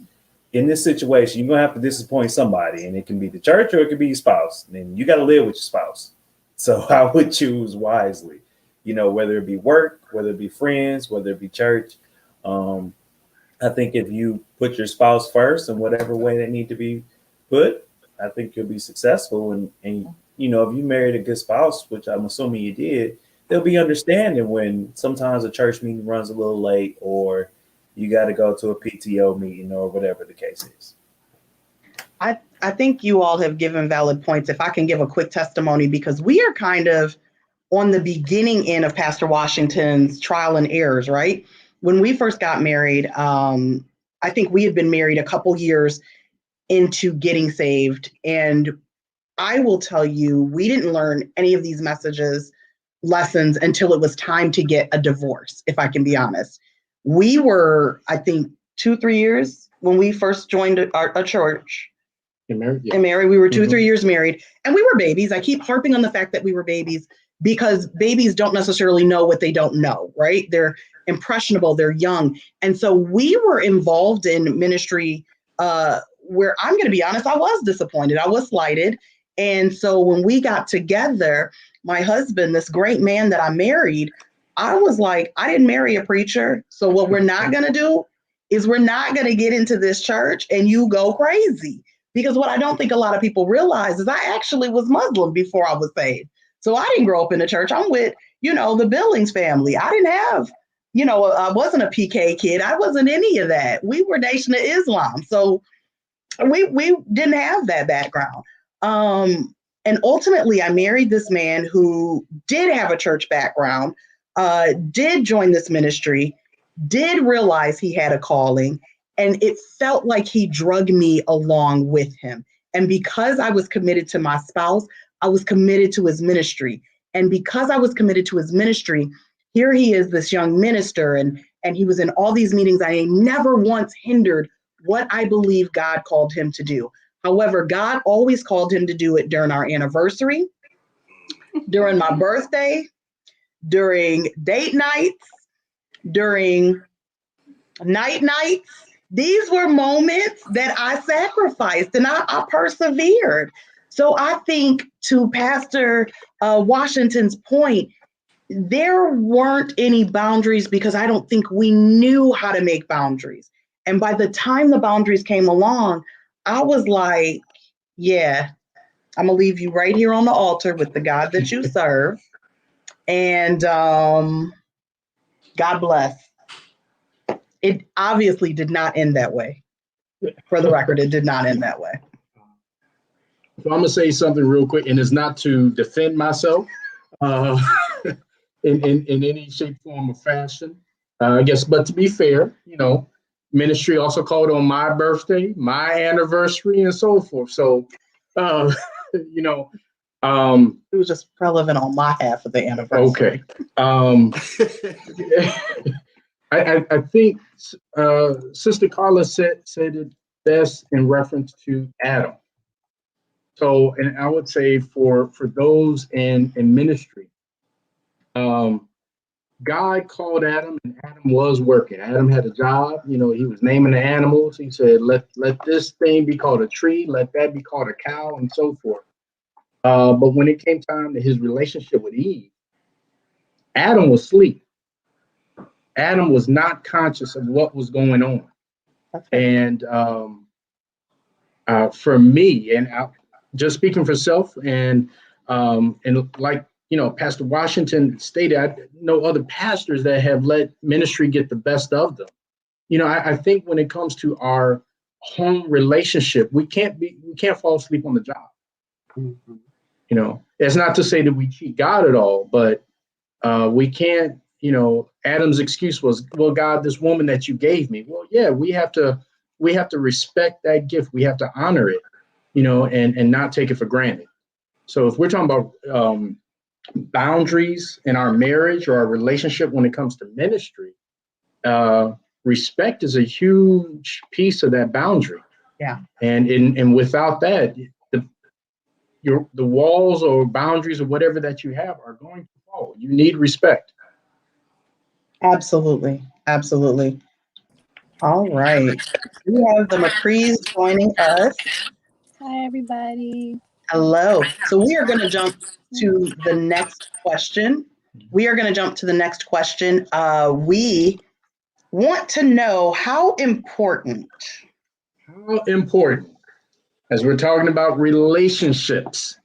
in this situation, you're gonna have to disappoint somebody, and it can be the church or it could be your spouse. And you got to live with your spouse. So I would choose wisely, you know, whether it be work, whether it be friends, whether it be church. I think if you put your spouse first in whatever way they need to be put, I think you'll be successful. And you know, if you married a good spouse, which I'm assuming you did, they'll be understanding when sometimes a church meeting runs a little late or you got to go to a PTO meeting or whatever the case is. I think you all have given valid points. If I can give a quick testimony, because we are kind of on the beginning end of Pastor Washington's trial and errors, right? When we first got married, I think we had been married a couple years into getting saved. And I will tell you, we didn't learn any of these lessons until it was time to get a divorce, if I can be honest. We were, I think, 2-3 years when we first joined a church. You're married? Yeah. And married, we were 2-3 years married, and we were babies. I keep harping on the fact that we were babies because babies don't necessarily know what they don't know, right? They're impressionable, they're young. And so we were involved in ministry where I'm going to be honest, I was disappointed. I was slighted. And so when we got together, my husband, this great man that I married, I was like, I didn't marry a preacher. So what we're not going to do is we're not going to get into this church and you go crazy. Because what I don't think a lot of people realize is I actually was Muslim before I was saved. So I didn't grow up in the church. I'm with, the Billings family. I didn't have, I wasn't a PK kid. I wasn't any of that. We were Nation of Islam. So we didn't have that background. And ultimately, I married this man who did have a church background, did join this ministry, did realize he had a calling, and it felt like he drug me along with him. And because I was committed to my spouse, I was committed to his ministry. And because I was committed to his ministry, here he is, this young minister, and he was in all these meetings. I never once hindered what I believe God called him to do. However, God always called him to do it during our anniversary, during my birthday, during date nights, during nights. These were moments that I sacrificed and I persevered. So I think to Pastor Washington's point, there weren't any boundaries because I don't think we knew how to make boundaries. And by the time the boundaries came along, I was like, yeah, I'm going to leave you right here on the altar with the God that you serve. And God bless. It obviously did not end that way. For the record, it did not end that way. So I'm gonna say something real quick, and it's not to defend myself uh, in any shape, form, or fashion. I guess, but to be fair, ministry also called on my birthday, my anniversary, and so forth. So, uh, you know, It was just relevant on my half of the okay. anniversary. I think Sister Carla said it best in reference to Adam. So, and I would say for those in ministry, um, God called Adam, and Adam was working. Adam had a job. He was naming the animals. He said, "Let this thing be called a tree. Let that be called a cow, and so forth." But when it came time to his relationship with Eve, Adam was asleep. Adam was not conscious of what was going on. That's right. And for me, and just speaking for self, and like Pastor Washington stated, I know other pastors that have let ministry get the best of them. I think when it comes to our home relationship, we can't fall asleep on the job. It's not to say that we cheat God at all, but we can't. Adam's excuse was, "Well, God, this woman that you gave me." Well, yeah, we have to respect that gift. We have to honor it, and not take it for granted. So if we're talking about boundaries in our marriage or our relationship when it comes to ministry, respect is a huge piece of that boundary. Yeah. And without that, the walls or boundaries or whatever that you have are going to fall. You need respect. Absolutely. Absolutely. All right. We have the McCrees joining us. Hi, everybody. Hello. So we are going to jump to the next question. We want to know how important, as we're talking about relationships,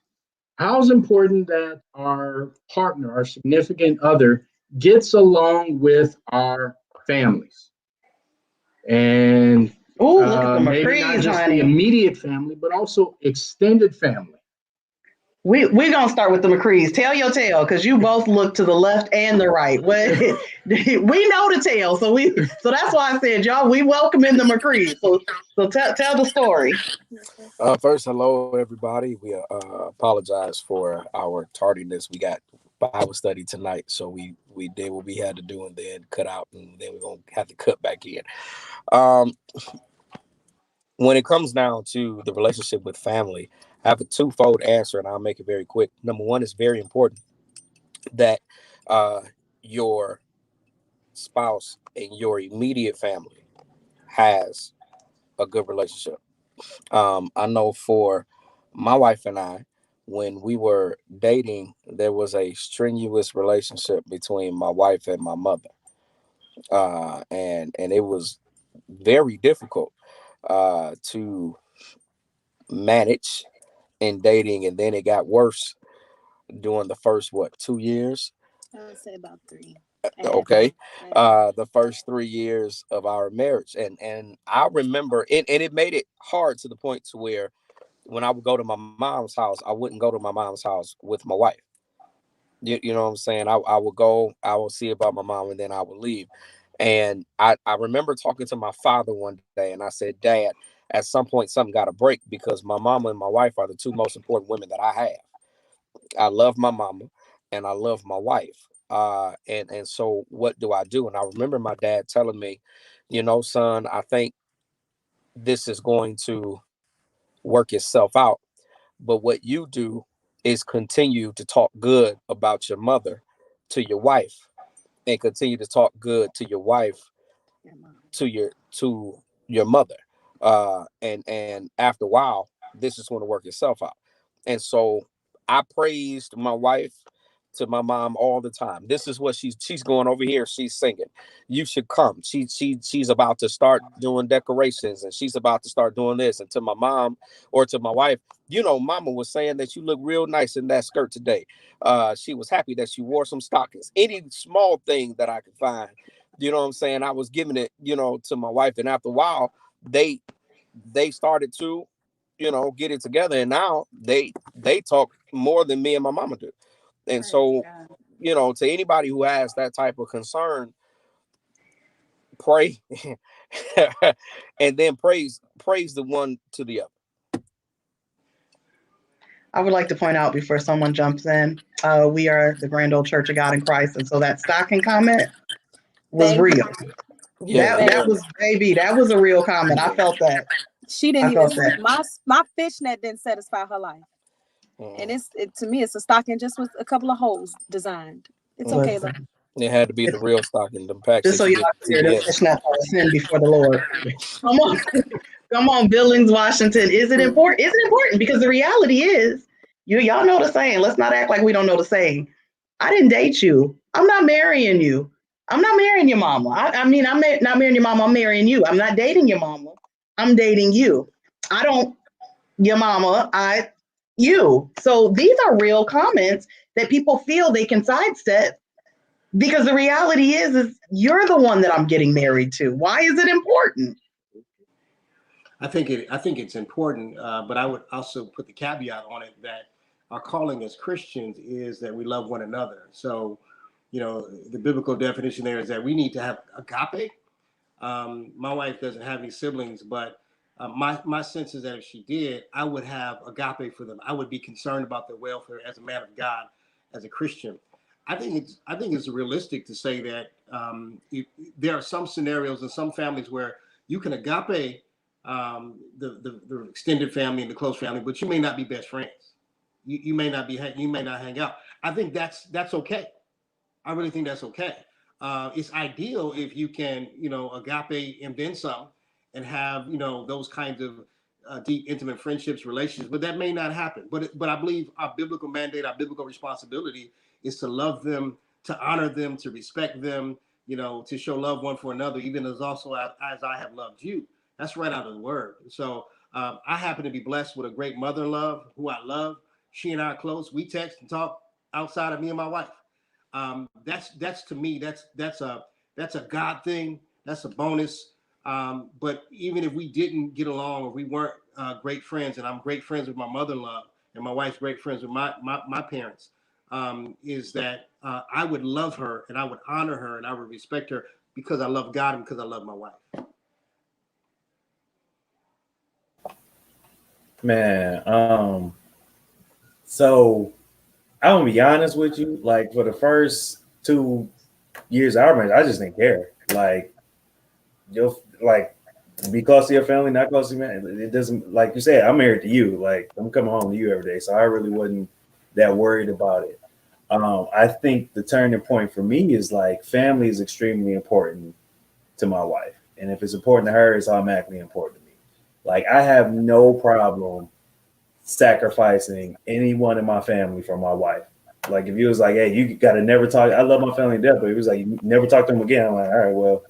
how's important that our partner, our significant other, gets along with our families. And look at the maybe not McCrees, just honey. the immediate family, but also extended family. We're going to start with the McCrees. Tell your tale, because you both look to the left and the right. We know the tale, so that's why I said, y'all, we welcome in the McCrees. So tell the story. First, hello, everybody. We apologize for our tardiness. We got Bible study tonight, so we did what we had to do and then cut out, and then we're going to have to cut back in. When it comes down to the relationship with family, I have a twofold answer, and I'll make it very quick. Number one, it's very important that your spouse and your immediate family has a good relationship. I know for my wife and I, when we were dating, there was a strenuous relationship between my wife and my mother, and it was very difficult to manage in dating, and then it got worse during the first 2 years. I would say about 3. Okay, the first 3 years of our marriage, and I remember it, and it made it hard to the point to where when I would go to my mom's house, I wouldn't go to my mom's house with my wife. You know what I'm saying? I would go, I would see about my mom, and then I would leave. And I remember talking to my father one day, and I said, "Dad, at some point something got to break, because my mama and my wife are the two most important women that I have. I love my mama and I love my wife. And so what do I do?" And I remember my dad telling me, "Son, I think this is going to work itself out. But what you do is continue to talk good about your mother to your wife, and continue to talk good to your wife to your mother. And after a while, this is going to work itself out." And so I praised my wife to my mom all the time. This is what she's going over here. She's singing. You should come. She's about to start doing decorations, and she's about to start doing this. And to my mom or to my wife, Mama was saying that you look real nice in that skirt today. She was happy that she wore some stockings. Any small thing that I could find, you know what I'm saying, I was giving it, to my wife. And after a while, they started to get it together. And now they talk more than me and my mama do. And so, to anybody who has that type of concern, pray and then praise the one to the other. I would like to point out before someone jumps in, we are the Grand Old Church of God in Christ. And so that stocking comment was real. Yeah. That was, baby, that was a real comment. I felt that. She didn't even my fishnet didn't satisfy her life. And to me, it's a stocking just with a couple of holes designed. It's okay though. It had to be the real stocking. The packs. Just so y'all clear, the fishnet are a sin before the Lord. Come on. Come on, Billings, Washington. Is it important? Is it important? Because the reality is, y'all know the saying. Let's not act like we don't know the saying. I didn't date you. I'm not marrying you. I'm not marrying your mama. I'm not marrying your mama. I'm marrying you. I'm not dating your mama. I'm dating you. I don't, your mama, you. So these are real comments that people feel they can sidestep because the reality is you're the one that I'm getting married to. Why is it important? I think it's important, but I would also put the caveat on it that our calling as Christians is that we love one another. So, the biblical definition there is that we need to have agape. My wife doesn't have any siblings, but my sense is that if she did, I would have agape for them. I would be concerned about their welfare as a man of God, as a Christian. I think it's realistic to say that there are some scenarios in some families where you can agape the extended family and the close family, but you may not be best friends. You may not hang out. I think that's okay. I really think that's okay. It's ideal if you can, agape and then some, and have those kinds of deep, intimate friendships, relationships. But that may not happen. But I believe our biblical mandate, our biblical responsibility is to love them, to honor them, to respect them, to show love one for another, even as also as I have loved you. That's right out of the word. So I happen to be blessed with a great mother-in-law who I love. She and I are close. We text and talk outside of me and my wife. That's to me, that's a God thing. That's a bonus. But even if we didn't get along or we weren't great friends, and I'm great friends with my mother-in-law and my wife's great friends with my parents, is that I would love her and I would honor her and I would respect her because I love God and because I love my wife. Man, so I'm gonna be honest with you. Like for the first 2 years of our marriage, I just didn't care. Like be close to your family, not close to me. It doesn't, like you said, I'm married to you. Like I'm coming home to you every day, so I really wasn't that worried about it. I think the turning point for me is like family is extremely important to my wife, and if it's important to her, it's automatically important to me. Like I have no problem sacrificing anyone in my family for my wife. Like if you was like, hey, you gotta never talk. I love my family to death, but it was like you never talk to them again. I'm like, all right, well,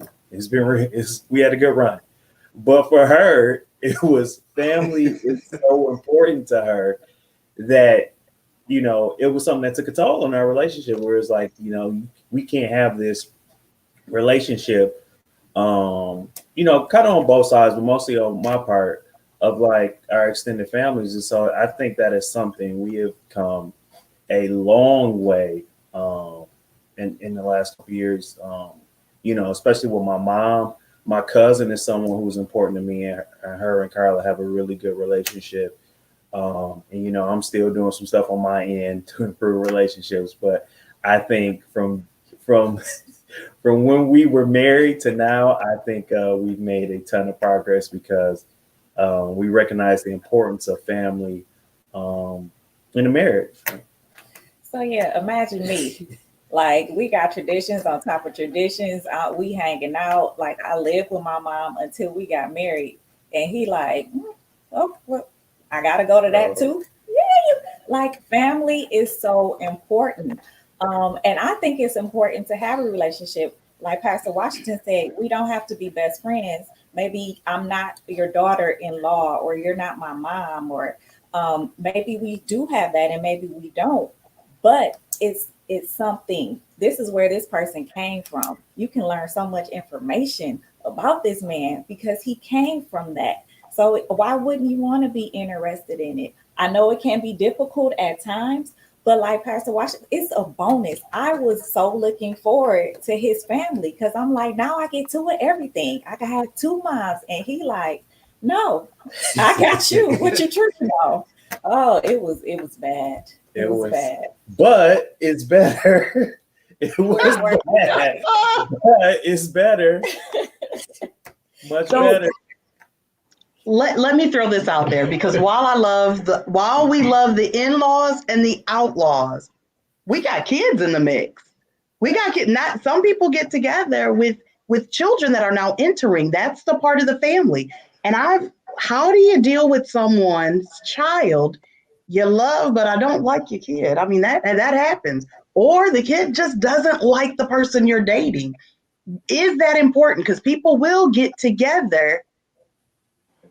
we had a good run. But for her, it was family is so important to her that it was something that took a toll on our relationship. Where it's like, we can't have this relationship, kind of on both sides, but mostly on my part of like our extended families. And so I think that is something we have come a long way in the last couple years, especially with my mom. My cousin is someone who's important to me, and her and Carla have a really good relationship. And I'm still doing some stuff on my end to improve relationships. But I think from when we were married to now, I think we've made a ton of progress because we recognize the importance of family in a marriage. So yeah, imagine me. Like we got traditions on top of traditions. We hanging out. Like I lived with my mom until we got married, and he like, oh, well, I gotta go to that too. Yeah, like family is so important, and I think it's important to have a relationship. Like Pastor Washington said, we don't have to be best friends. Maybe I'm not your daughter-in-law, or you're not my mom, or maybe we do have that, and maybe we don't. But it's something. This is where this person came from. You can learn so much information about this man because he came from that. So why wouldn't you want to be interested in it? I know it can be difficult at times, but like Pastor Washington, it's a bonus. I was so looking forward to his family because I'm like, now I get to it everything. I can have two moms, and he like, no, I got you. What you tripping on? Oh, it was bad. It was bad. But it's better. It was bad, but it's better. Much better. Let me throw this out there, because while we love the in-laws and the outlaws, we got kids in the mix. We got kids. Not some people get together with children that are now entering. That's the part of the family. And how do you deal with someone's child you love, but I don't like your kid? I mean, that happens. Or the kid just doesn't like the person you're dating. Is that important? Because people will get together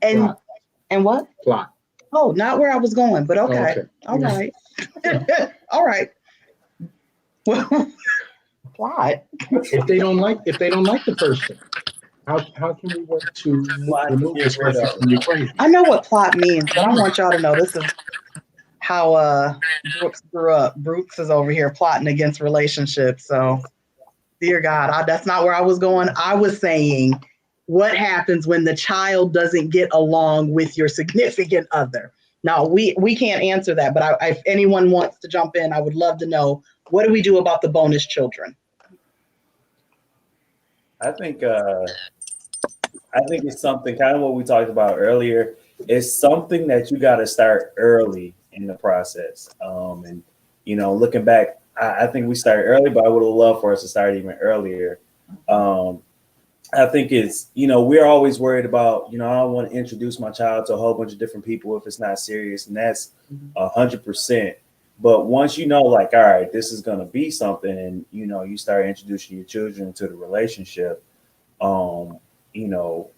and Plot. and what? Plot. Oh, not where I was going, but okay. All right. All right. Well, plot. If they don't like the person, how can we work to remove this person from the equation? I know what plot means, but I want y'all to know this is how Brooks grew up. Brooks is over here plotting against relationships. So, dear God, that's not where I was going. I was saying, what happens when the child doesn't get along with your significant other? Now, we can't answer that, but if anyone wants to jump in, I would love to know, what do we do about the bonus children? I think it's something kind of what we talked about earlier. It's something that you got to start early in the process. And looking back, I think we started early, but I would have loved for us to start even earlier. I think it's, we're always worried about, I don't want to introduce my child to a whole bunch of different people if it's not serious, and that's 100%. But once like, all right, this is going to be something, and, you start introducing your children to the relationship,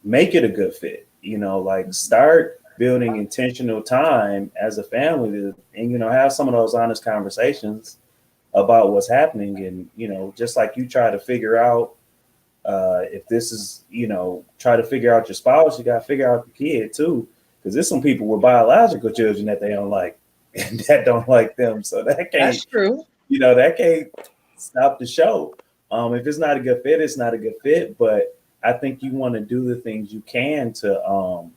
make it a good fit, like start building intentional time as a family and, have some of those honest conversations about what's happening. And, just like you try to figure out if this is, try to figure out your spouse, you got to figure out the kid too, because there's some people with biological children that they don't like and that don't like them. So that can't, that's true. That can't stop the show. If it's not a good fit, it's not a good fit. But I think you want to do the things you can to,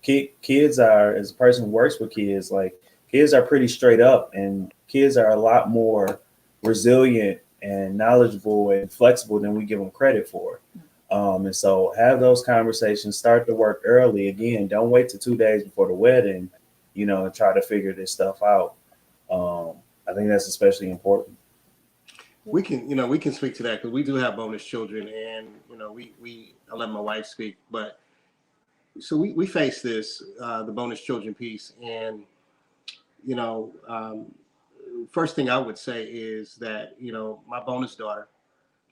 kids are, as a person who works with kids, like kids are pretty straight up, and kids are a lot more resilient and knowledgeable and flexible than we give them credit for. And so have those conversations, start the work early. Again, don't wait till 2 days before the wedding, and try to figure this stuff out. I think that's especially important. We can speak to that because we do have bonus children, and I let my wife speak, but so we face this the bonus children piece, and first thing I would say is that my bonus daughter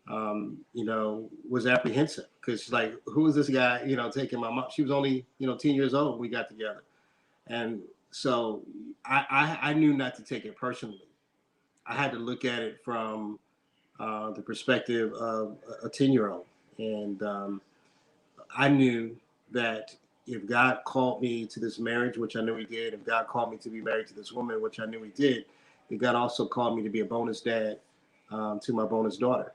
was apprehensive because she's like, who is this guy taking my mom? She was only 10 years old when we got together, and so I knew not to take it personally. I had to look at it from the perspective of a 10-year-old. And I knew that if God called me to this marriage, which I knew he did, if God called me to be married to this woman, which I knew he did, that God also called me to be a bonus dad to my bonus daughter.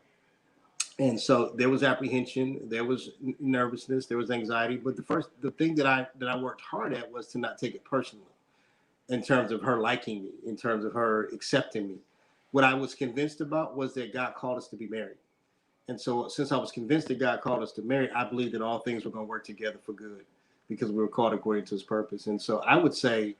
And so there was apprehension, there was nervousness, there was anxiety. But the thing that I worked hard at was to not take it personally in terms of her liking me, in terms of her accepting me. What I was convinced about was that God called us to be married. And so since I was convinced that God called us to marry, I believed that all things were going to work together for good because we were called according to his purpose. And so I would say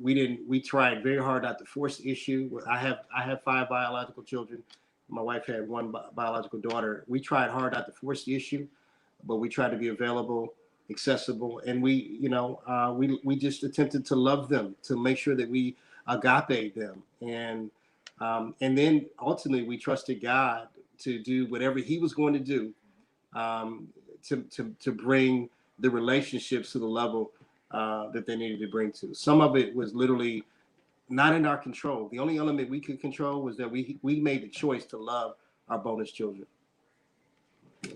we tried very hard not to force the issue. I have 5 biological children. My wife had 1 biological daughter. We tried hard not to force the issue, but we tried to be available, accessible, and we just attempted to love them, to make sure that we agape them, and then ultimately we trusted God to do whatever he was going to do to bring the relationships to the level that they needed to bring to. Some of it was literally not in our control. The only element we could control was that we made the choice to love our bonus children.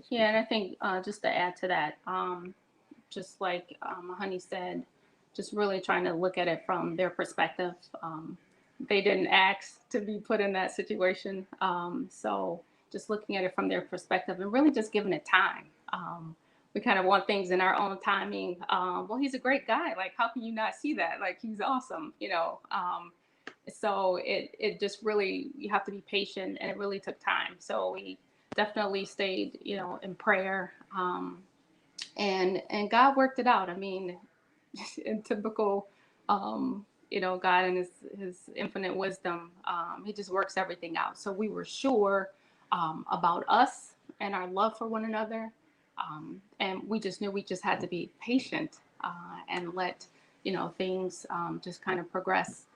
Yeah, and I think just to add to that, just like Honey said, just really trying to look at it from their perspective. They didn't ask to be put in that situation. So just looking at it from their perspective and really just giving it time. We kind of want things in our own timing. Well, he's a great guy. Like, how can you not see that? Like, he's awesome, you know? So it just really, you have to be patient, and it really took time. So we definitely stayed, you know, in prayer. And God worked it out. I mean, in typical, you know, God and his infinite wisdom, he just works everything out. So we were sure about us and our love for one another. And we just knew we just had to be patient and let, you know, things just kind of progress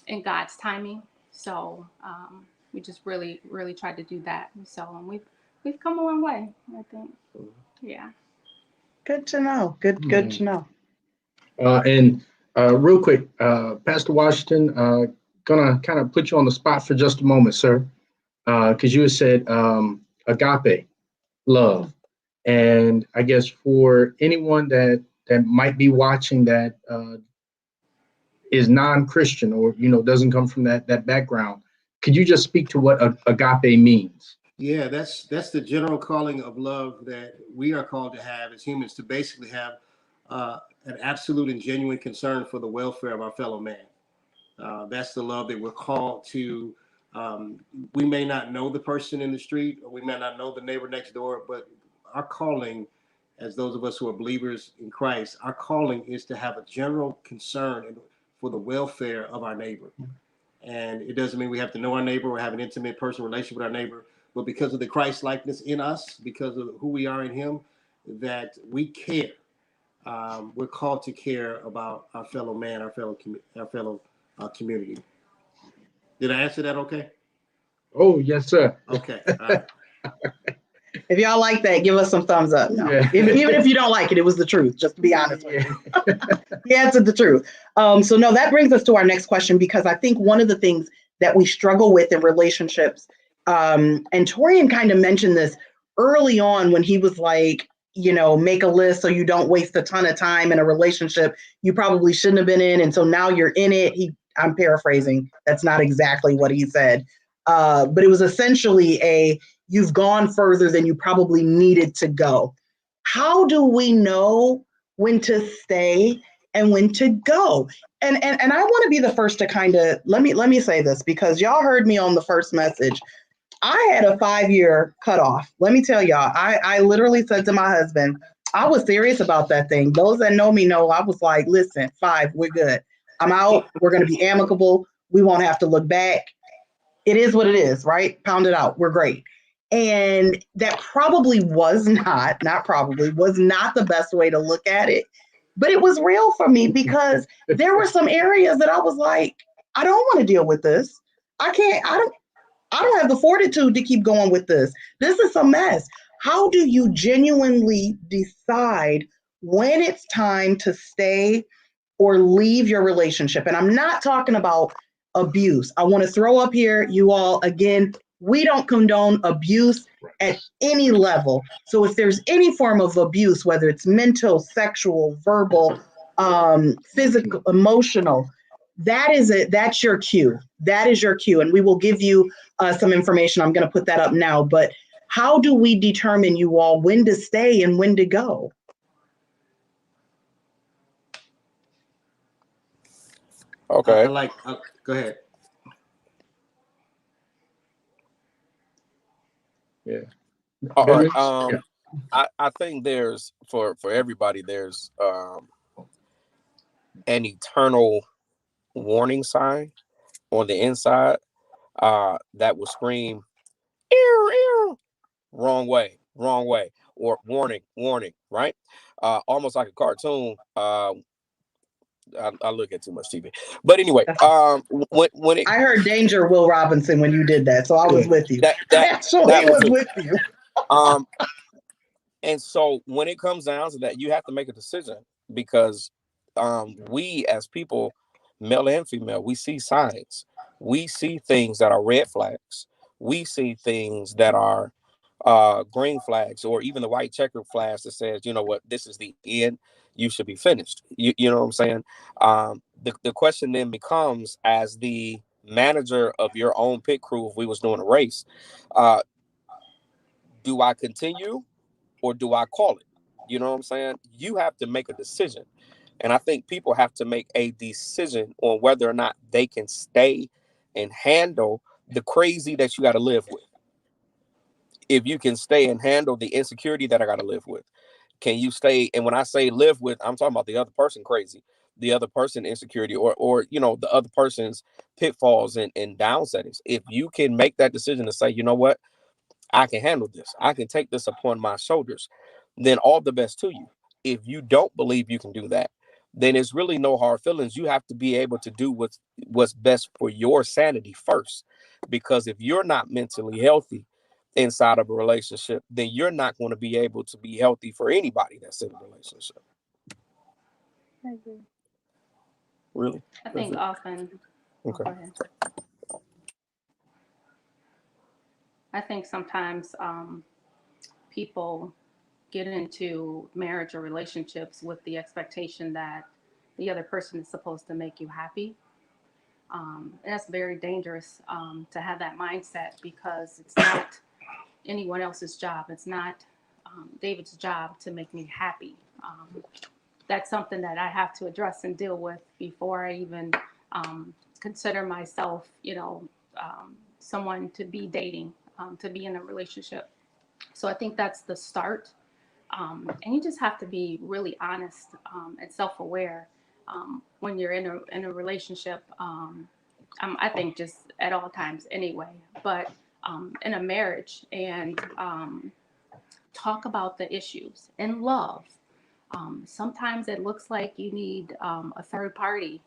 in God's timing. So we just really, really tried to do that. So we've come a long way, I think. Yeah. Good to know. Good to know. And real quick, Pastor Washington, gonna kind of put you on the spot for just a moment, sir, because you had said agape love, and I guess for anyone that might be watching that is non-Christian or doesn't come from that background, could you just speak to what agape means? Yeah, that's the general calling of love that we are called to have as humans, to basically have an absolute and genuine concern for the welfare of our fellow man. That's the love that we're called to. We may not know the person in the street, or we may not know the neighbor next door, but our calling, as those of us who are believers in Christ, our calling is to have a general concern for the welfare of our neighbor. And it doesn't mean we have to know our neighbor or have an intimate personal relationship with our neighbor, but because of the Christ likeness in us, because of who we are in him, that we care. We're called to care about our fellow man, our fellow community. Did I answer that okay? Oh, yes, sir. Okay. All right. If y'all like that, give us some thumbs up. No. Yeah. Even if you don't like it, it was the truth, just to be honest with you. He answered the truth. So no, that brings us to our next question, because I think one of the things that we struggle with in relationships, and Torian kind of mentioned this early on when he was like, make a list so you don't waste a ton of time in a relationship you probably shouldn't have been in. And so now you're in it. I'm paraphrasing. That's not exactly what he said. But it was essentially you've gone further than you probably needed to go. How do we know when to stay and when to go? And I want to be the first to kind of, let me say this, because y'all heard me on the first message. I had a 5-year cutoff. Let me tell y'all, I literally said to my husband, I was serious about that thing. Those that know me know I was like, listen, 5, we're good. I'm out. We're going to be amicable. We won't have to look back. It is what it is, right? Pound it out. We're great. And that probably was not the best way to look at it. But it was real for me, because there were some areas that I was like, I don't want to deal with this. I don't have the fortitude to keep going with this. This is a mess. How do you genuinely decide when it's time to stay or leave your relationship? And I'm not talking about abuse. I want to throw up here, you all, again, we don't condone abuse at any level. So if there's any form of abuse, whether it's mental, sexual, verbal, physical, emotional, that's your cue. That is your cue. And we will give you some information. I'm going to put that up now. But how do we determine, you all, when to stay and when to go? Okay. Go ahead. Yeah. All right. I think there's for everybody, there's an eternal warning sign on the inside that will scream, ew, ew, wrong way, or warning, right? Almost like a cartoon. I look at too much TV, but anyway, when it, I heard danger, Will Robinson, when you did that, so I was with you. That was with you. And so when it comes down to that, you have to make a decision, because we as people, male and female, we see signs. We see things that are red flags. We see things that are green flags or even the white checker flags that says, you know what, this is the end. You should be finished. You know what I'm saying? The question then becomes, as the manager of your own pit crew, if we was doing a race, do I continue or do I call it? You know what I'm saying? You have to make a decision. And I think people have to make a decision on whether or not they can stay and handle the crazy that you got to live with. If you can stay and handle the insecurity that I got to live with, can you stay? And when I say live with, I'm talking about the other person crazy, the other person insecurity, or you know, the other person's pitfalls and down settings. If you can make that decision to say, you know what, I can handle this, I can take this upon my shoulders, then all the best to you. If you don't believe you can do that, then it's really no hard feelings. You have to be able to do what's best for your sanity first. Because if you're not mentally healthy inside of a relationship, then you're not going to be able to be healthy for anybody that's in a relationship. I agree. Really? I think often. Okay. Go ahead. I think sometimes people get into marriage or relationships with the expectation that the other person is supposed to make you happy. And that's very dangerous to have that mindset, because it's not anyone else's job. It's not David's job to make me happy. That's something that I have to address and deal with before I even consider myself, someone to be dating, to be in a relationship. So I think that's the start. And you just have to be really honest and self-aware when you're in a relationship. I think just at all times anyway, but in a marriage, and talk about the issues in love. Sometimes it looks like you need a third party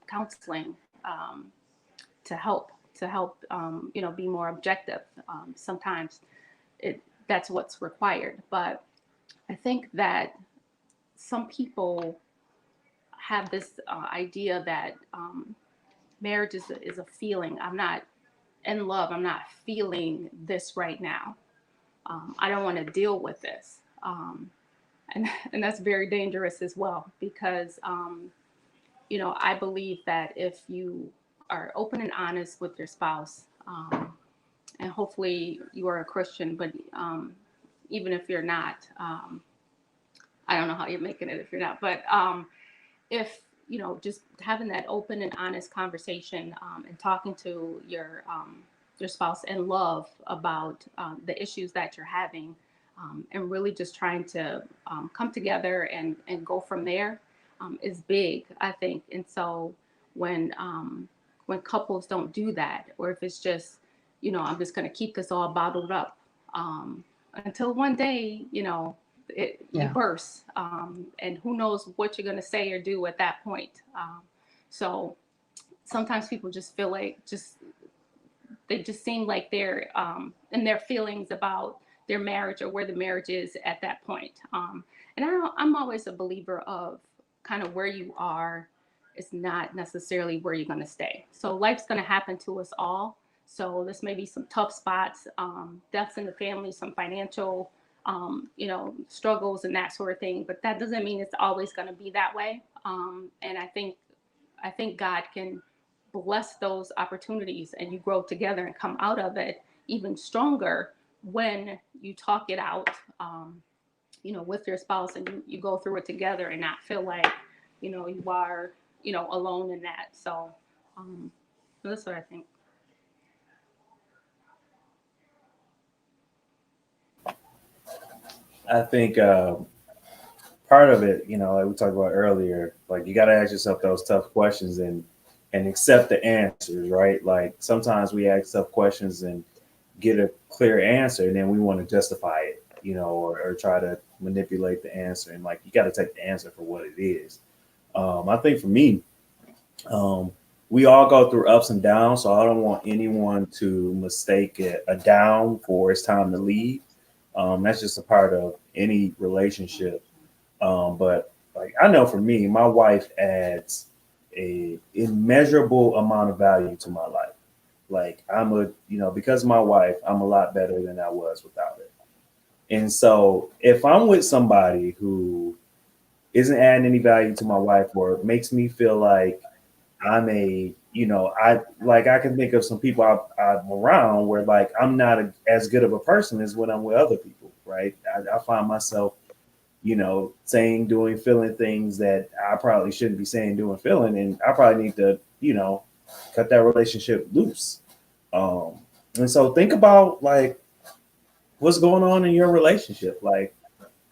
counseling to help be more objective. Sometimes that's what's required, but I think that some people have this idea that marriage is a feeling. I'm not in love. I'm not feeling this right now. I don't want to deal with this. And that's very dangerous as well, because, I believe that if you are open and honest with your spouse, and hopefully you are a Christian, but even if you're not, I don't know how you're making it if you're not, but if, just having that open and honest conversation and talking to your spouse in love about the issues that you're having, and really just trying to come together and go from there is big, I think. And so when couples don't do that, or if it's just, I'm just going to keep this all bottled up until one day, you burst, and who knows what you're going to say or do at that point. So sometimes people just feel like they just seem like they're in their feelings about their marriage or where the marriage is at that point. And I'm always a believer of kind of where you are is not necessarily where you're going to stay. So life's going to happen to us all. So this may be some tough spots, deaths in the family, some financial, struggles and that sort of thing. But that doesn't mean it's always going to be that way. And I think God can bless those opportunities, and you grow together and come out of it even stronger when you talk it out, with your spouse, and you go through it together and not feel like, you are, alone in that. So that's what I think. I think part of it, like we talked about earlier, like you got to ask yourself those tough questions and accept the answers, right? Like sometimes we ask tough questions and get a clear answer, and then we want to justify it, or try to manipulate the answer. And like you got to take the answer for what it is. I think for me, we all go through ups and downs, so I don't want anyone to mistake a down for it's time to leave. That's just a part of any relationship. But like I know for me, my wife adds a immeasurable amount of value to my life. Like because of my wife, I'm a lot better than I was without it. And so if I'm with somebody who isn't adding any value to my life or makes me feel like I'm I can think of some people I'm around where like I'm not as good of a person as when I'm with other people, right? I find myself, saying, doing, feeling things that I probably shouldn't be saying, doing, feeling, and I probably need to, cut that relationship loose. And so think about like what's going on in your relationship. Like,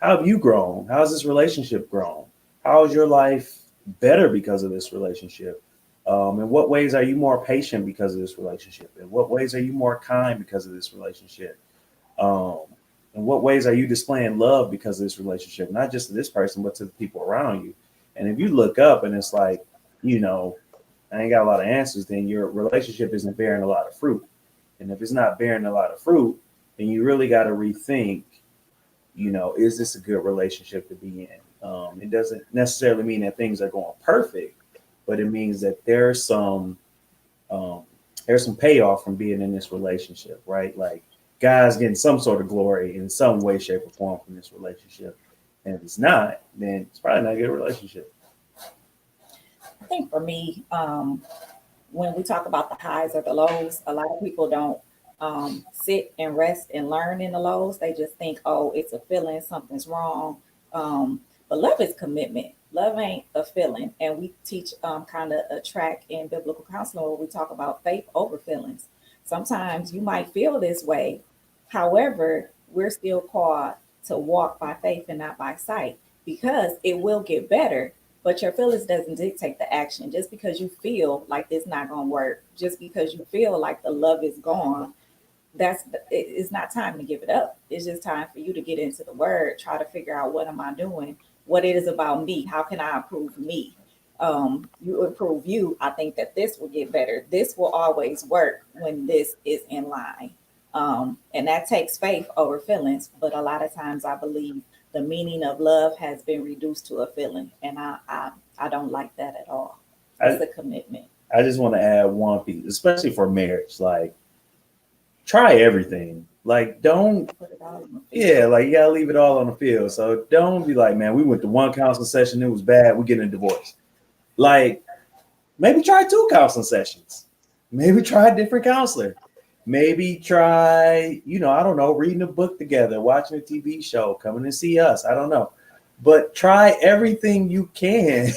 how have you grown? How's this relationship grown? How is your life better because of this relationship? In what ways are you more patient because of this relationship? In what ways are you more kind because of this relationship? Um, in what ways are you displaying love because of this relationship? Not just to this person, but to the people around you. And if you look up and it's like, I ain't got a lot of answers, then your relationship isn't bearing a lot of fruit. And if it's not bearing a lot of fruit, then you really got to rethink, is this a good relationship to be in? It doesn't necessarily mean that things are going perfect, but it means that there's some payoff from being in this relationship, right? Like God's getting some sort of glory in some way, shape, or form from this relationship. And if it's not, then it's probably not a good relationship. I think for me, when we talk about the highs or the lows, a lot of people don't sit and rest and learn in the lows. They just think, oh, it's a feeling, something's wrong. But love is commitment. Love ain't a feeling. And we teach kind of a track in biblical counseling where we talk about faith over feelings. Sometimes you might feel this way. However, we're still called to walk by faith and not by sight because it will get better. But your feelings doesn't dictate the action. Just because you feel like it's not going to work, just because you feel like the love is gone, it's not time to give it up. It's just time for you to get into the word, try to figure out what am I doing, what it is about me, how can I improve me? You improve you, I think that this will get better. This will always work when this is in line. And that takes faith over feelings. But a lot of times I believe the meaning of love has been reduced to a feeling. And I don't like that at all. It's a commitment. I just want to add one piece, especially for marriage. Like, try everything. Like, don't put it all on the field. Like you gotta leave it all on the field. So don't be like, man, we went to one counseling session, it was bad, we're getting a divorce. Like, maybe try 2 counseling sessions. Maybe try a different counselor. Maybe try, I don't know, reading a book together, watching a TV show, coming to see us. I don't know. But try everything you can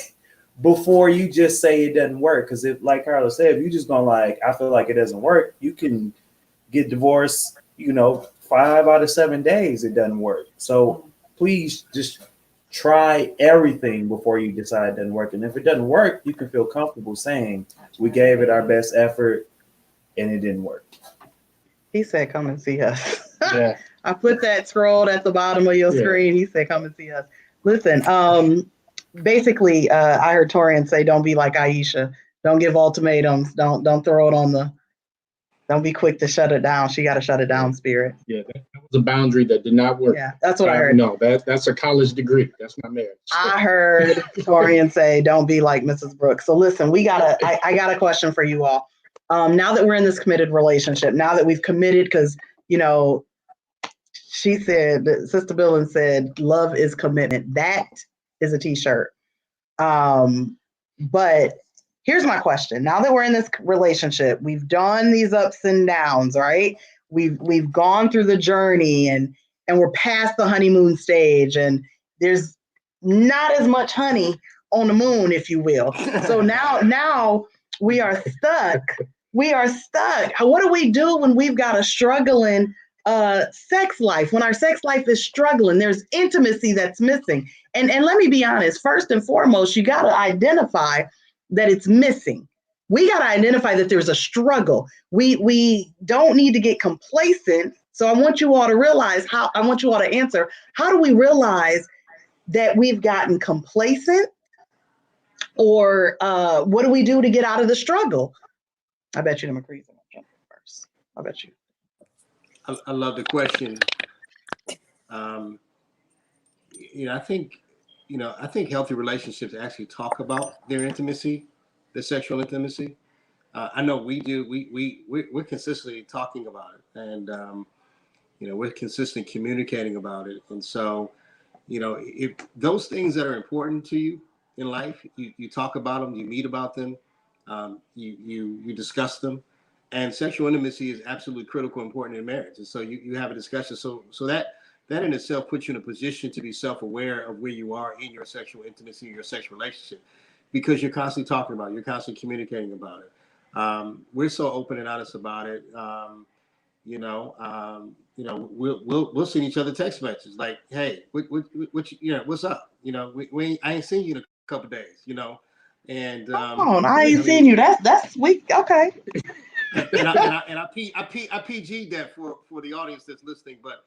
before you just say it doesn't work. Because if, like Carla said, if you just going like, I feel like it doesn't work, you can get divorced, 5 out of 7 days it doesn't work. So please just try everything before you decide it doesn't work. And if it doesn't work, you can feel comfortable saying we gave it our best effort and it didn't work. He said, come and see us. Yeah. I put that scrolled at the bottom of your screen. He said, come and see us. Listen, basically, I heard Torian say, don't be like Aisha. Don't give ultimatums. Don't throw it on don't be quick to shut it down. She got to shut it down, spirit. Yeah, that was a boundary that did not work. Yeah, that's what I heard. No, that's a college degree. That's not marriage. I heard Torian say, don't be like Mrs. Brooks. So listen, I got a question for you all. Now that we're in this committed relationship, now that we've committed, because, she said, Sister Billin said, love is commitment. That is a t-shirt. But here's my question. Now that we're in this relationship, we've done these ups and downs, right? We've gone through the journey and we're past the honeymoon stage, and there's not as much honey on the moon, if you will. So now we are stuck. We are stuck. What do we do when we've got a struggling sex life? When our sex life is struggling, there's intimacy that's missing. And let me be honest, first and foremost, you got to identify that it's missing. We got to identify that there's a struggle. We don't need to get complacent. So I want you all to realize I want you all to answer, how do we realize that we've gotten complacent? Or what do we do to get out of the struggle? I bet you the McCree's going to jump in first. I bet you. I love the question. I think healthy relationships actually talk about their intimacy, their sexual intimacy. I know we do. We're consistently talking about it, and we're consistently communicating about it. And so, if those things that are important to you in life, you talk about them, you meet about them, you discuss them, and sexual intimacy is absolutely critical, important in marriage. And so you have a discussion. So that in itself puts you in a position to be self-aware of where you are in your sexual intimacy, your sexual relationship, because you're constantly talking about it, you're constantly communicating about it. We're so open and honest about it. We'll send each other text messages like, "Hey, what's up? I ain't seen you in a couple days, and Come on, I ain't seen you. That's sweet. Okay. I PG'd that for the audience that's listening, but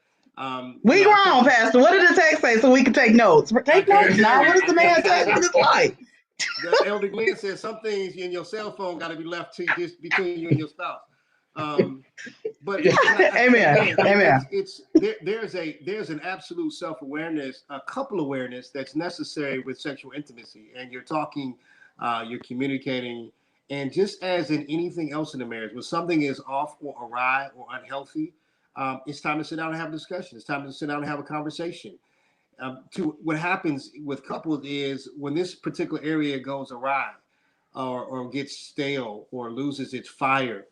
we wrong, Pastor. What did the text say so we can take notes? Take notes now. What does the man say? What is like? The Elder Glenn says some things in your cell phone got to be left to just between you and your spouse. But amen. There's an absolute self-awareness, a couple awareness that's necessary with sexual intimacy, and you're talking, you're communicating, and just as in anything else in a marriage, when something is off or awry or unhealthy, it's time to sit down and have a discussion. It's time to sit down and have a conversation. To what happens with couples is when this particular area goes awry or gets stale or loses its fire,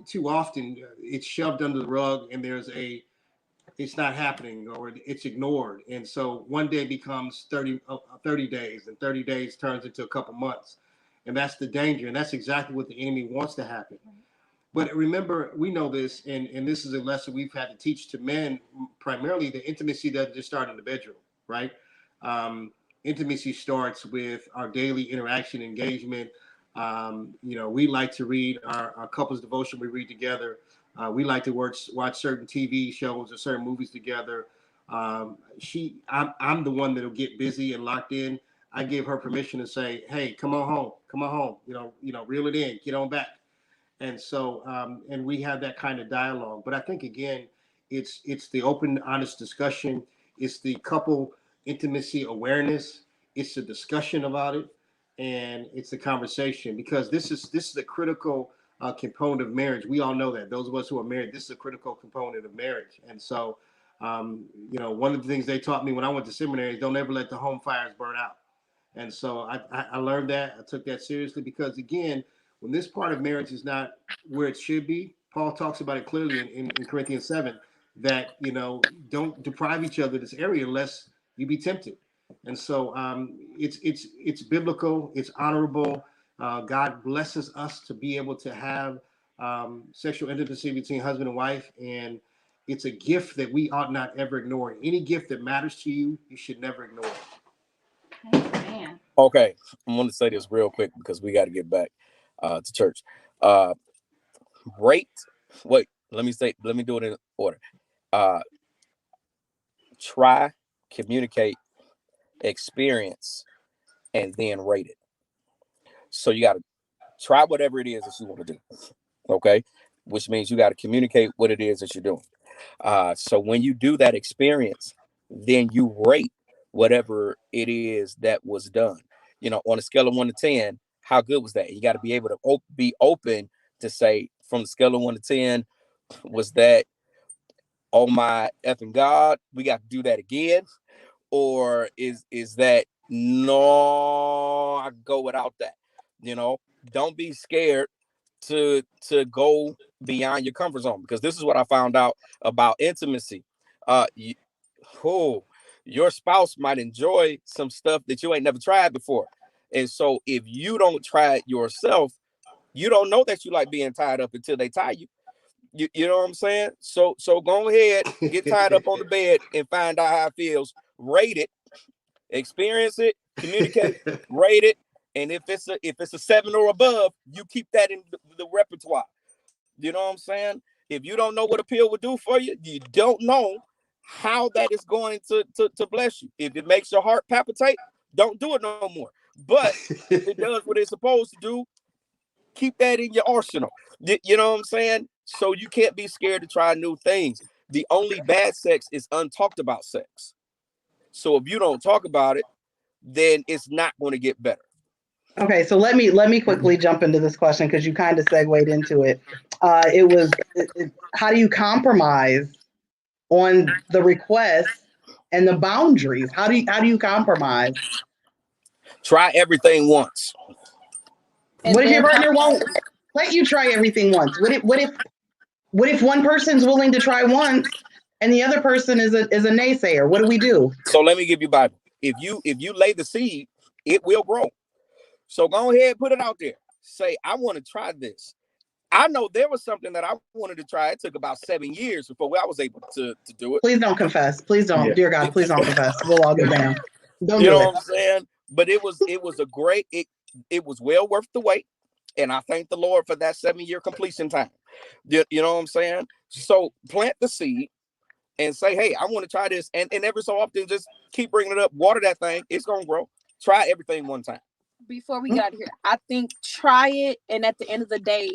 too often it's shoved under the rug and it's not happening or it's ignored. And so one day becomes 30 days, and 30 days turns into a couple months. And that's the danger. And that's exactly what the enemy wants to happen. But remember, we know this, and this is a lesson we've had to teach to men, primarily the intimacy doesn't just start in the bedroom, right? Intimacy starts with our daily interaction, engagement. We like to read our couples devotion we read together. We like to watch certain TV shows or certain movies together. I'm the one that'll get busy and locked in. I give her permission to say, "Hey, come on home. Reel it in, get on back." And so, and we have that kind of dialogue. But I think again, it's the open, honest discussion. It's the couple intimacy awareness. It's the discussion about it, and it's the conversation, because this is a critical component of marriage. We all know that. Those of us who are married, this is a critical component of marriage. And so, one of the things they taught me when I went to seminary is don't ever let the home fires burn out. And so I learned that. I took that seriously, because again, when this part of marriage is not where it should be, Paul talks about it clearly in Corinthians 7, that, don't deprive each other of this area lest you be tempted. And so it's biblical, it's honorable. God blesses us to be able to have sexual intimacy between husband and wife. And it's a gift that we ought not ever ignore. Any gift that matters to you, you should never ignore it. Man. Okay, I'm going to say this real quick because we got to get back to church. Let me do it in order. Try, communicate, experience, and then rate it. So you got to try whatever it is that you want to do. Okay, which means you got to communicate what it is that you're doing. So when you do that experience, then you rate whatever it is that was done. On a scale of 1 to 10, how good was that? You got to be able to be open to say, from the scale of 1 to 10, was that, oh my effing God, we got to do that again? Or is that, no, I go without that? Don't be scared to go beyond your comfort zone, because this is what I found out about intimacy. Your spouse might enjoy some stuff that you ain't never tried before. And so if you don't try it yourself, you don't know that you like being tied up until they tie you. You know what I'm saying? So go ahead, get tied up on the bed and find out how it feels. Rate it, experience it, communicate, rate it. And if it's a 7 or above, you keep that in the repertoire. You know what I'm saying? If you don't know what a pill would do for you, you don't know how that is going to bless you. If it makes your heart palpitate, don't do it no more. But if it does what it's supposed to do, keep that in your arsenal. You know what I'm saying? So you can't be scared to try new things. The only bad sex is untalked about sex. So if you don't talk about it, then it's not going to get better. Okay, so let me quickly jump into this question because you kind of segued into it. How do you compromise on the requests and the boundaries? How do you compromise? Try everything once. And What if your then partner won't let you try everything once? What if one person's willing to try once and the other person is a naysayer? What do we do? So let me give you Bible. If you lay the seed, it will grow. So go ahead, put it out there. Say, I want to try this. I know there was something that I wanted to try. It took about 7 years before I was able to do it. Please don't confess. Please don't, Yeah. dear God, please don't confess. We'll all get down. Don't You do know it. what I'm saying? But it was a great, it was well worth the wait. And I thank the Lord for that 7-year completion time. You know what I'm saying? So plant the seed and say, hey, I want to try this. And every so often, just keep bringing it up. Water that thing. It's going to grow. Try everything one time. before we get out of here, I think try it, and at the end of the day,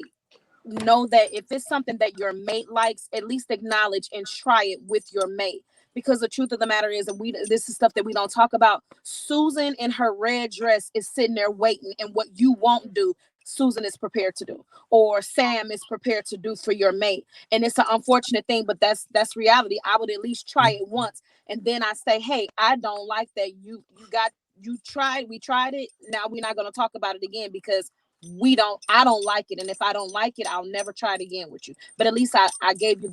know that if it's something that your mate likes, at least acknowledge and try it with your mate. Because the truth of the matter is, and this is stuff that we don't talk about. Susan in her red dress is sitting there waiting, and what you won't do, Susan is prepared to do, or Sam is prepared to do for your mate. And it's an unfortunate thing, but that's reality. I would at least try it once, and then I say, hey, I don't like that. We tried it. Now we're not going to talk about it again because I don't like it. And if I don't like it, I'll never try it again with you. But at least I gave you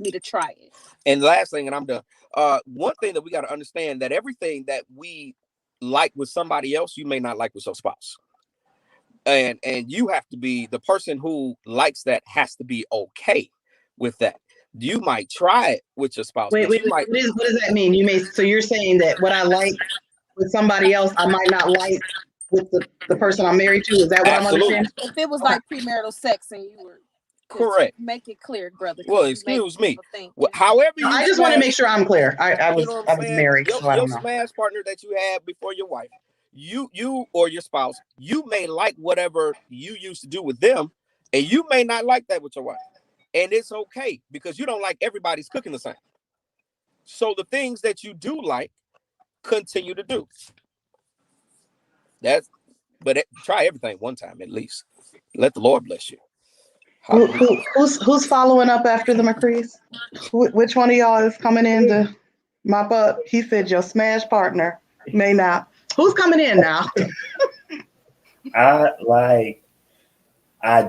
me to try it. And last thing, and I'm done. One thing that we got to understand, that everything that we like with somebody else, you may not like with your spouse. And you have to be the person who likes that, has to be okay with that. You might try it with your spouse, Wait, but you wait, might. what does that mean? So you're saying that what I like with somebody else, I might not like with the person I'm married to. Is that what I'm Absolutely. understanding? If it was Okay. like premarital sex and you were Correct. make it clear, brother. Well, You make excuse me. people think, However No, you I just want to smash, make sure I'm clear. I you was know what I I'm was saying? married, so I Your don't know. smash partner that you had before your wife, you or your spouse, you may like whatever you used to do with them, and you may not like that with your wife. And it's okay, because you don't like everybody's cooking the same. So the things that you do like, continue to do. Try everything one time at least. Let the Lord bless you. Who's following up after the McCrees? Which one of y'all is coming in to mop up? He said your smash partner may not. Who's coming in now? I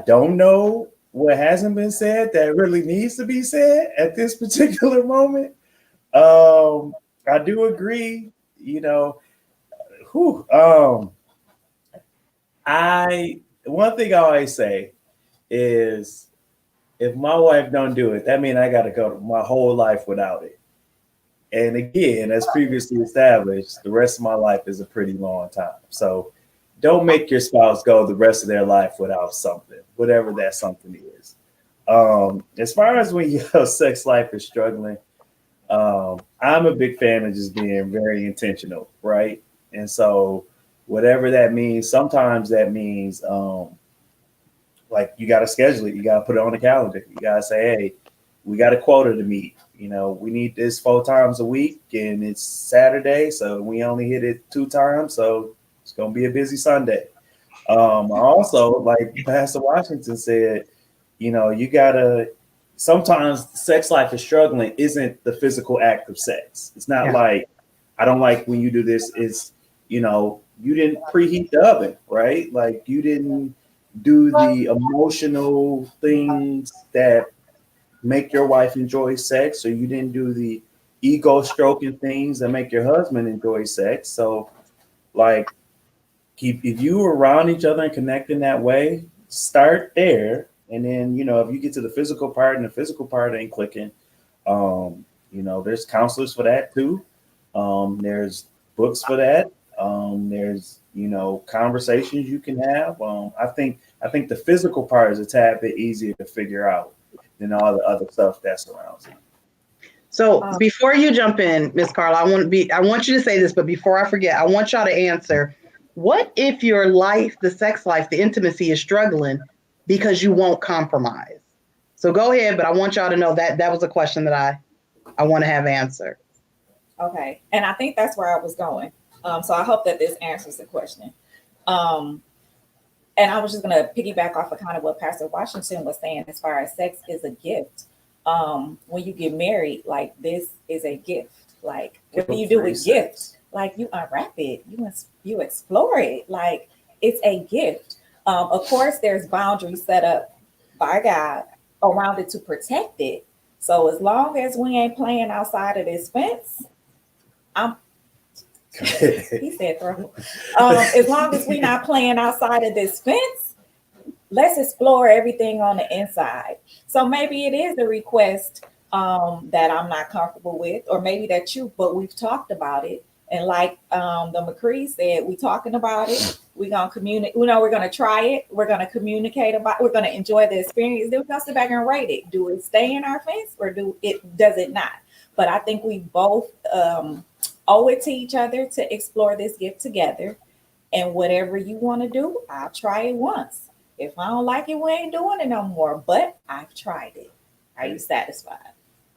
don't know what hasn't been said that really needs to be said at this particular moment. I do agree, whew, one thing I always say is, if my wife don't do it, that means I got to go my whole life without it. And again, as previously established, the rest of my life is a pretty long time. So don't make your spouse go the rest of their life without something, whatever that something is. As far as when your sex life is struggling, I'm a big fan of just being very intentional, right? And so whatever that means, sometimes that means like you got to schedule it. You got to put it on the calendar. You got to say, hey, we got a quota to meet. We need this 4 times a week, and it's Saturday, so we only hit it 2 times. So it's going to be a busy Sunday. Also, like Pastor Washington said, you got to, sometimes sex life is struggling isn't the physical act of sex. It's not like, I don't like when you do this. It's, you didn't preheat the oven, right? Like you didn't do the emotional things that make your wife enjoy sex, or you didn't do the ego stroking things that make your husband enjoy sex. So like, if you around each other and connect in that way, start there. And then, if you get to the physical part and the physical part ain't clicking, there's counselors for that too. There's books for that. There's, conversations you can have. I think the physical part is a tad bit easier to figure out than all the other stuff that surrounds it. So before you jump in, Miss Carla, I want you to say this, but before I forget, I want y'all to answer. What if your life, the sex life, the intimacy is struggling because you won't compromise? So go ahead, but I want y'all to know that was a question that I want to have answered. Okay. And I think that's where I was going. So I hope that this answers the question. And I was just going to piggyback off of kind of what Pastor Washington was saying as far as sex is a gift. When you get married, like this is a gift. Like what do you do with gifts? Like you unwrap it, you explore it. Like it's a gift. Of course, there's boundaries set up by God around it to protect it. So as long as we ain't playing outside of this fence, he said throw. As long as we're not playing outside of this fence, let's explore everything on the inside. So maybe it is a request that I'm not comfortable with, or maybe that but we've talked about it. And like the McCree said, we talking about it. We're gonna communicate. We're gonna try it. We're gonna communicate about. We're gonna enjoy the experience. Then we're gonna sit back and rate it. Do it stay in our face, or does it not? But I think we both owe it to each other to explore this gift together. And whatever you want to do, I'll try it once. If I don't like it, we ain't doing it no more. But I've tried it. Are you satisfied?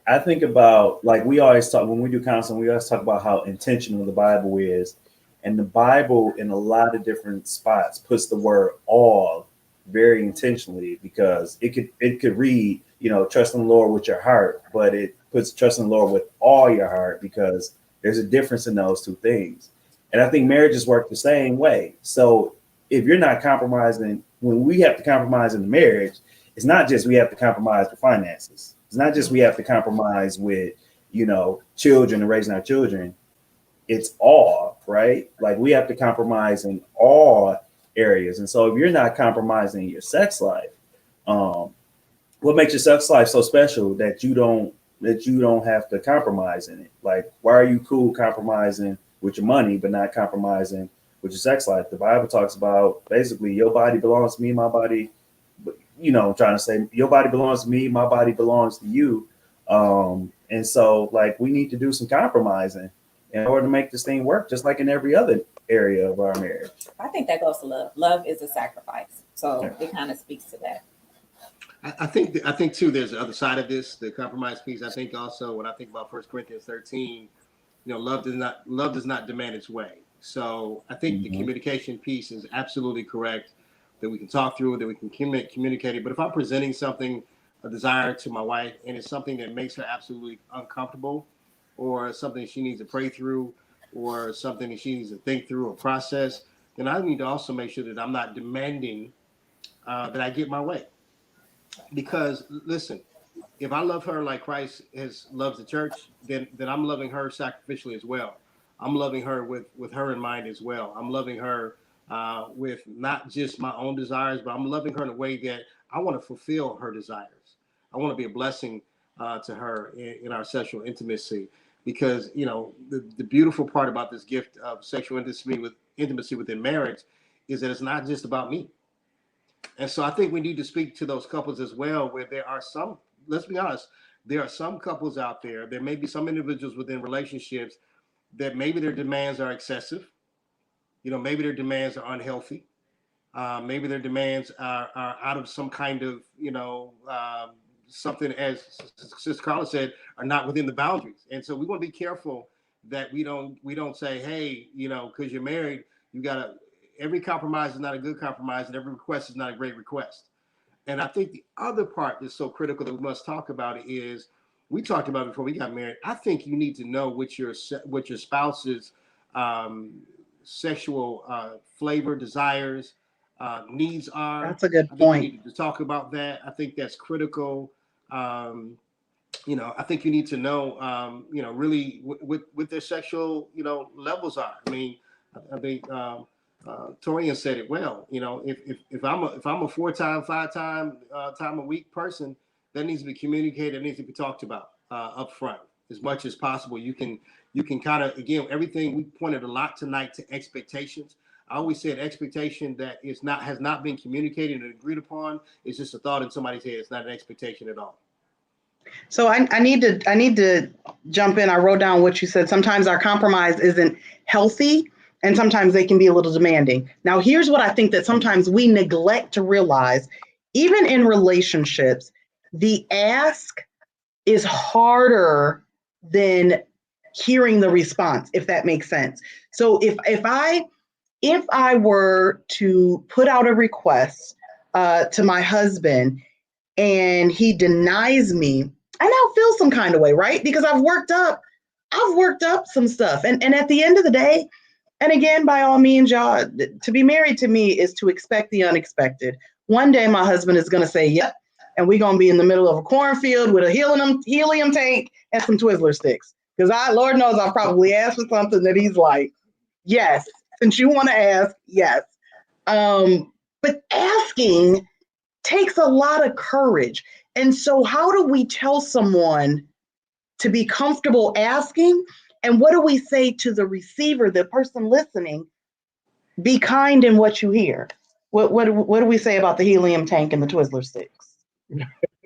I think about, like, we always talk when we do counseling, we always talk about how intentional the Bible is. And the Bible, in a lot of different spots, puts the word all very intentionally, because it could read, trust in the Lord with your heart, but it puts trust in the Lord with all your heart, because there's a difference in those two things. And I think marriages work the same way. So if you're not compromising, when we have to compromise in the marriage, it's not just we have to compromise with finances. It's not just we have to compromise with, children and raising our children. It's all, right? Like we have to compromise in all areas. And so if you're not compromising your sex life, what makes your sex life so special that you don't have to compromise in it? Like, why are you cool compromising with your money, but not compromising with your sex life? The Bible talks about basically your body belongs to me, my body, I'm trying to say your body belongs to me, my body belongs to you. And so like we need to do some compromising in order to make this thing work, just like in every other area of our marriage. I think that goes to love. Love is a sacrifice. So it kind of speaks to that. I think too, there's the other side of this, the compromise piece. I think also when I think about 1 Corinthians 13, love does not demand its way. So I think the communication piece is absolutely correct, that we can talk through it, that we can communicate it. But if I'm presenting something, a desire to my wife, and it's something that makes her absolutely uncomfortable, or something she needs to pray through, or something that she needs to think through or process, then I need to also make sure that I'm not demanding that I get my way. Because listen, if I love her like Christ loves the church, then I'm loving her sacrificially as well. I'm loving her with her in mind as well. I'm loving her with not just my own desires, but I'm loving her in a way that I want to fulfill her desires. I want to be a blessing to her in our sexual intimacy, because the beautiful part about this gift of sexual intimacy within marriage is that it's not just about me. And so I think we need to speak to those couples as well, where there are some, let's be honest, there are some couples out there, there may be some individuals within relationships that maybe their demands are excessive. Maybe their demands are unhealthy. Maybe their demands are out of some kind of, something, as Sister Carla said, are not within the boundaries. And so we want to be careful that we don't say, hey, because you're married, you got to, every compromise is not a good compromise, and every request is not a great request. And I think the other part that's so critical that we must talk about is, we talked about it before we got married. I think you need to know what your spouse's sexual flavor, desires, needs are. That's a good I think point. we need to talk about that. I think that's critical. I think you need to know, really what their sexual, levels are. I mean, I think Torian said it well. If I'm a 4-time, 5-time time a week person, that needs to be communicated. It needs to be talked about up front as much as possible. You can kind of, again, everything we pointed a lot tonight to expectations. I always said expectation that has not been communicated and agreed upon is just a thought in somebody's head. It's not an expectation at all. So I need to jump in. I wrote down what you said. Sometimes our compromise isn't healthy, and sometimes they can be a little demanding. Now, here's what I think that sometimes we neglect to realize. Even in relationships, the ask is harder than hearing the response, if that makes sense. So if I were to put out a request to my husband and he denies me, and I'll feel some kind of way, right? Because I've worked up some stuff. And at the end of the day, and again, by all means, y'all, to be married to me is to expect the unexpected. One day my husband is going to say, yep, and we're going to be in the middle of a cornfield with a helium tank and some Twizzler sticks. Because Lord knows I'll probably ask for something that he's like, yes, since you want to ask, yes. But asking takes a lot of courage. And so how do we tell someone to be comfortable asking? And what do we say to the receiver, the person listening? Be kind in what you hear. What do we say about the helium tank and the Twizzler sticks?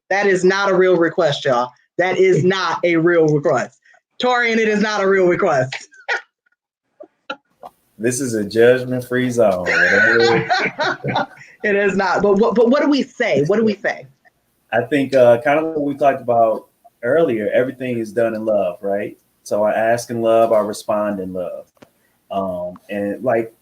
That is not a real request, y'all. That is not a real request. Torian, it is not a real request. This is a judgment-free zone. It is not. But what do we say? What do we say? I think kind of what we talked about earlier, everything is done in love, right? So I ask in love, I respond in love. And like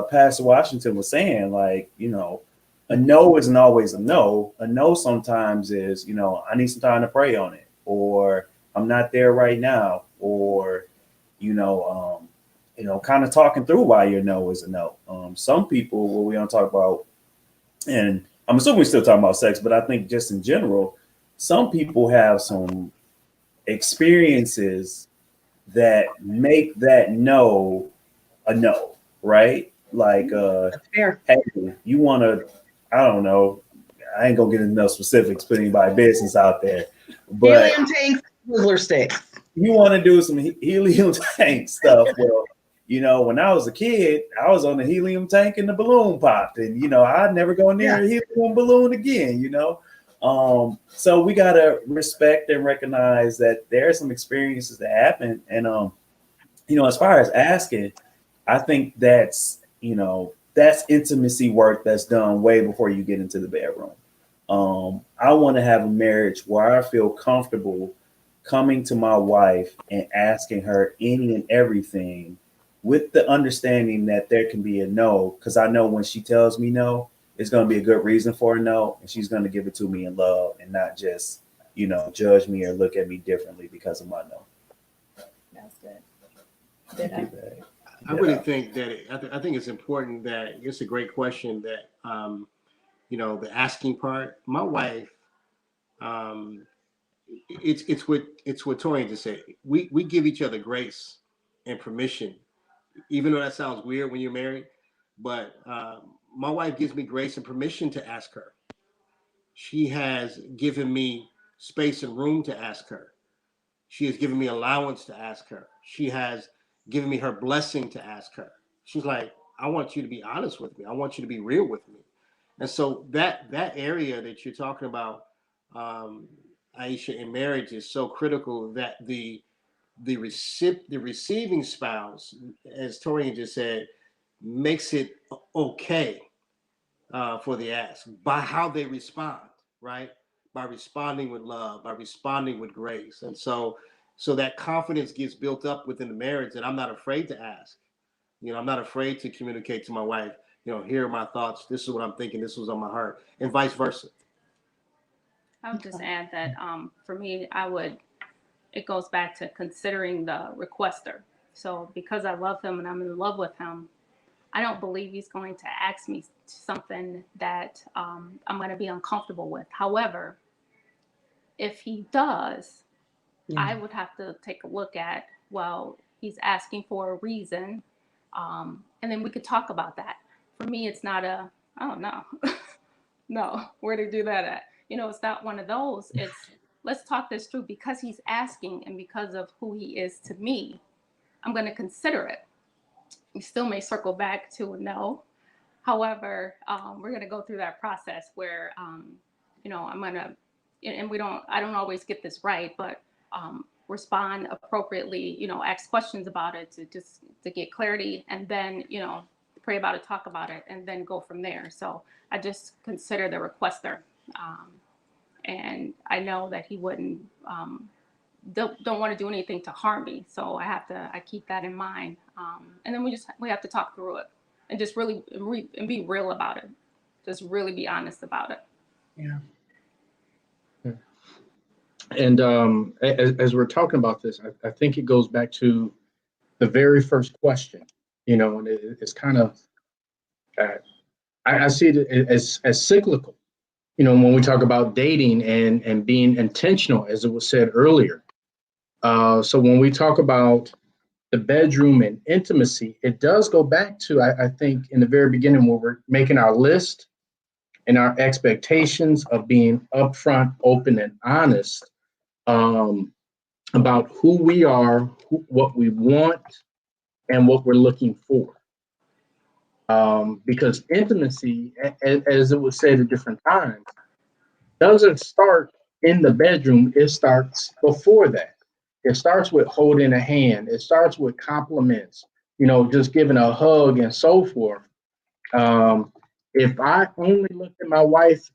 Pastor Washington was saying, like, you know, a no isn't always a no. A no sometimes is, you know, I need some time to pray on it, or I'm not there right now, or, kind of talking through why your no is a no. Some people, what we don't talk about, and I'm assuming we're still talking about sex, but I think just in general, some people have some experiences that make that no a no, right? Like, Fair. hey, you want to, I don't know, I ain't gonna get into no specifics, put anybody business out there, but helium tanks, Twizzler sticks. you want to do some helium tank stuff. Well, you know, when I was a kid, I was on the helium tank and the balloon popped, and you know, I'd never go near a helium balloon again. You know, so we gotta respect and recognize that there are some experiences that happen, and as far as asking, I think that's intimacy work that's done way before you get into the bedroom. I want to have a marriage where I feel comfortable coming to my wife and asking her any and everything, with the understanding that there can be a no, because I know when she tells me no, it's going to be a good reason for a no, and she's going to give it to me in love and not just, judge me or look at me differently because of my no. That's good. I really think that I think it's important that it's a great question that, the asking part. My wife, it's what Torian just said. We give each other grace and permission, even though that sounds weird when you're married. But my wife gives me grace and permission to ask her. She has given me space and room to ask her. She has given me allowance to ask her. She has given me her blessing to ask her. She's like, I want you to be honest with me. I want you to be real with me. And so that area that you're talking about, Aisha, in marriage is so critical, that the receiving spouse, as Torian just said, makes it okay for the ask by how they respond, right? By responding with love, by responding with grace. And so that confidence gets built up within the marriage, and I'm not afraid to ask. I'm not afraid to communicate to my wife, here are my thoughts. This is what I'm thinking. This was on my heart, and vice versa. I would just add that for me, it goes back to considering the requester. So because I love him and I'm in love with him, I don't believe he's going to ask me something that I'm going to be uncomfortable with. However, if he does, I would have to take a look at, well, he's asking for a reason. And then we could talk about that. For me, it's not oh, no, no, where to do that at? It's not one of those. It's, let's talk this through, because he's asking and because of who he is to me, I'm going to consider it. We still may circle back to a no. However, we're going to go through that process where, I'm going to, and I don't always get this right, but respond appropriately, ask questions about it to get clarity, and then, pray about it, talk about it, and then go from there. So I just consider the requester. And I know that he wouldn't don't want to do anything to harm me. So I keep that in mind. And then we have to talk through it and just really and be real about it. Just really be honest about it. Yeah. And as we're talking about this, I think it goes back to the very first question, and it's kind of, I see it as cyclical, when we talk about dating and being intentional, as it was said earlier. So when we talk about the bedroom and intimacy, it does go back to, I think, in the very beginning when we're making our list and our expectations of being upfront, open, and honest about who we are, what we want, and what we're looking for. Because intimacy, as it was said at different times, doesn't start in the bedroom. It starts before that. It starts with holding a hand. It starts with compliments, just giving a hug and so forth. If I only looked at my wife,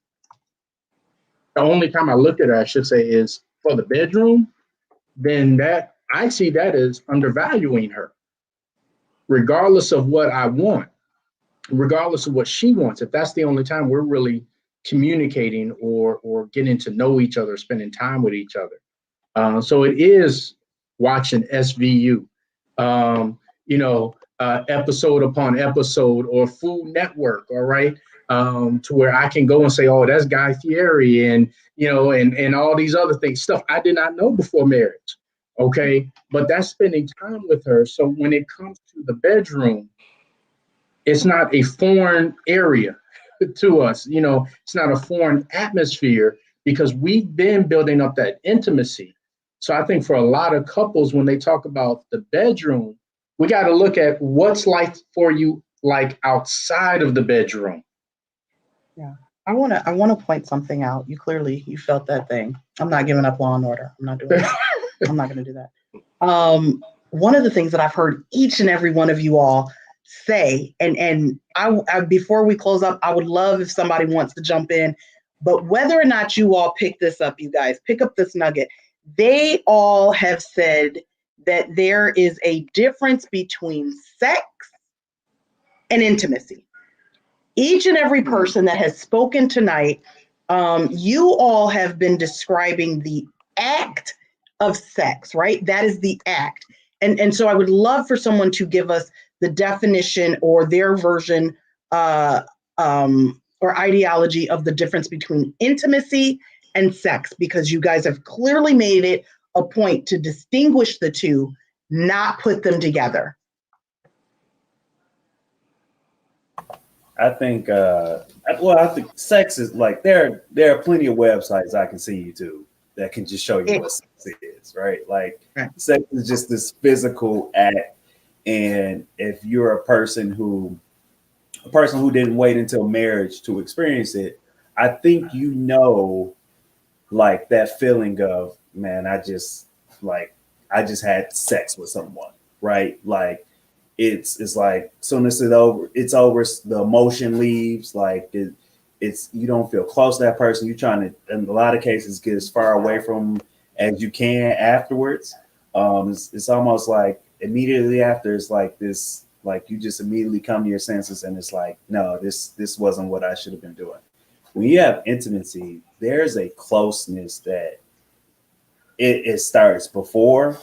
the only time I looked at her, I should say, is for the bedroom, then that I see that as undervaluing her, regardless of what I want, regardless of what she wants. If that's the only time we're really communicating or getting to know each other, spending time with each other. So it is watching SVU, episode upon episode, or Food Network, all right, to where I can go and say, oh, that's Guy Fieri, and and all these other things, stuff I did not know before marriage. Okay, but that's spending time with her. So when it comes to the bedroom, it's not a foreign area to us. It's not a foreign atmosphere because we've been building up that intimacy. So I think for a lot of couples, when they talk about the bedroom, we got to look at what's like for you, like outside of the bedroom. Yeah. I want to point something out. You felt that thing. I'm not giving up Law and Order. I'm not doing that. I'm not going to do that. One of the things that I've heard each and every one of you all say, and I before we close up, I would love if somebody wants to jump in, but whether or not you all pick this up, you guys pick up this nugget. They all have said that there is a difference between sex and intimacy. Each and every person that has spoken tonight, you all have been describing the act of sex, right? That is the act. And so I would love for someone to give us the definition or their version or ideology of the difference between intimacy and sex, because you guys have clearly made it a point to distinguish the two, not put them together. I think, I think sex is like, there are plenty of websites I can see you to that can just show you what sex is, right? Like, sex is just this physical act. And if you're a person who didn't wait until marriage to experience it, I think like that feeling of, man, I just had sex with someone, right? Like, it's like, soon as it's over, the emotion leaves. Like, it's you don't feel close to that person. You're trying to, in a lot of cases, get as far away from as you can afterwards. It's almost like immediately after, it's like this, like you just immediately come to your senses, and it's like, no, this wasn't what I should have been doing. When you have intimacy, there's a closeness that it starts before,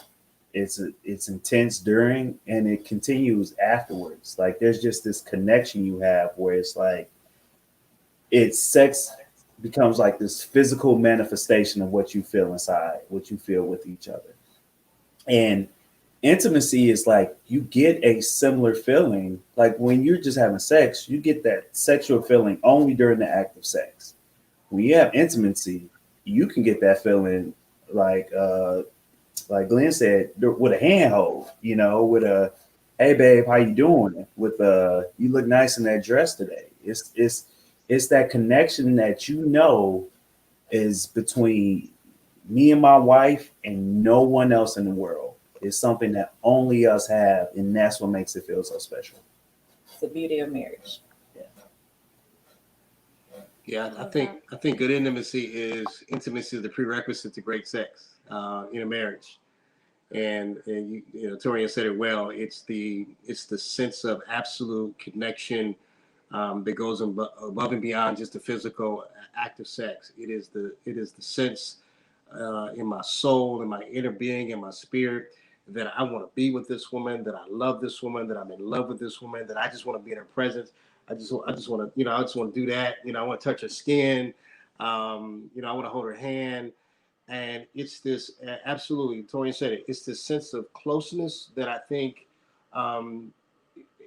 it's intense during, and it continues afterwards. Like, there's just this connection you have where it's like, sex becomes like this physical manifestation of what you feel inside, what you feel with each other. And intimacy is like, you get a similar feeling. Like, when you're just having sex, you get that sexual feeling only during the act of sex. When you have intimacy, you can get that feeling like Glenn said, with a handhold, with a, hey babe, how you doing? With you look nice in that dress today. It's that connection that is between me and my wife and no one else in the world. It's something that only us have, and that's what makes it feel so special. It's the beauty of marriage. Yeah, I think good intimacy is the prerequisite to great sex. in a marriage. And you know, Torian said it well. It's the sense of absolute connection that goes above and beyond just the physical act of sex. It is the sense in my soul, in my inner being, in my spirit, that I want to be with this woman, that I love this woman, that I'm in love with this woman, that I just want to be in her presence. I just want to, you know, I just want to do that. You know, I want to touch her skin. You know, I want to hold her hand. And it's this absolutely, Torian said it, it's this sense of closeness that I think, and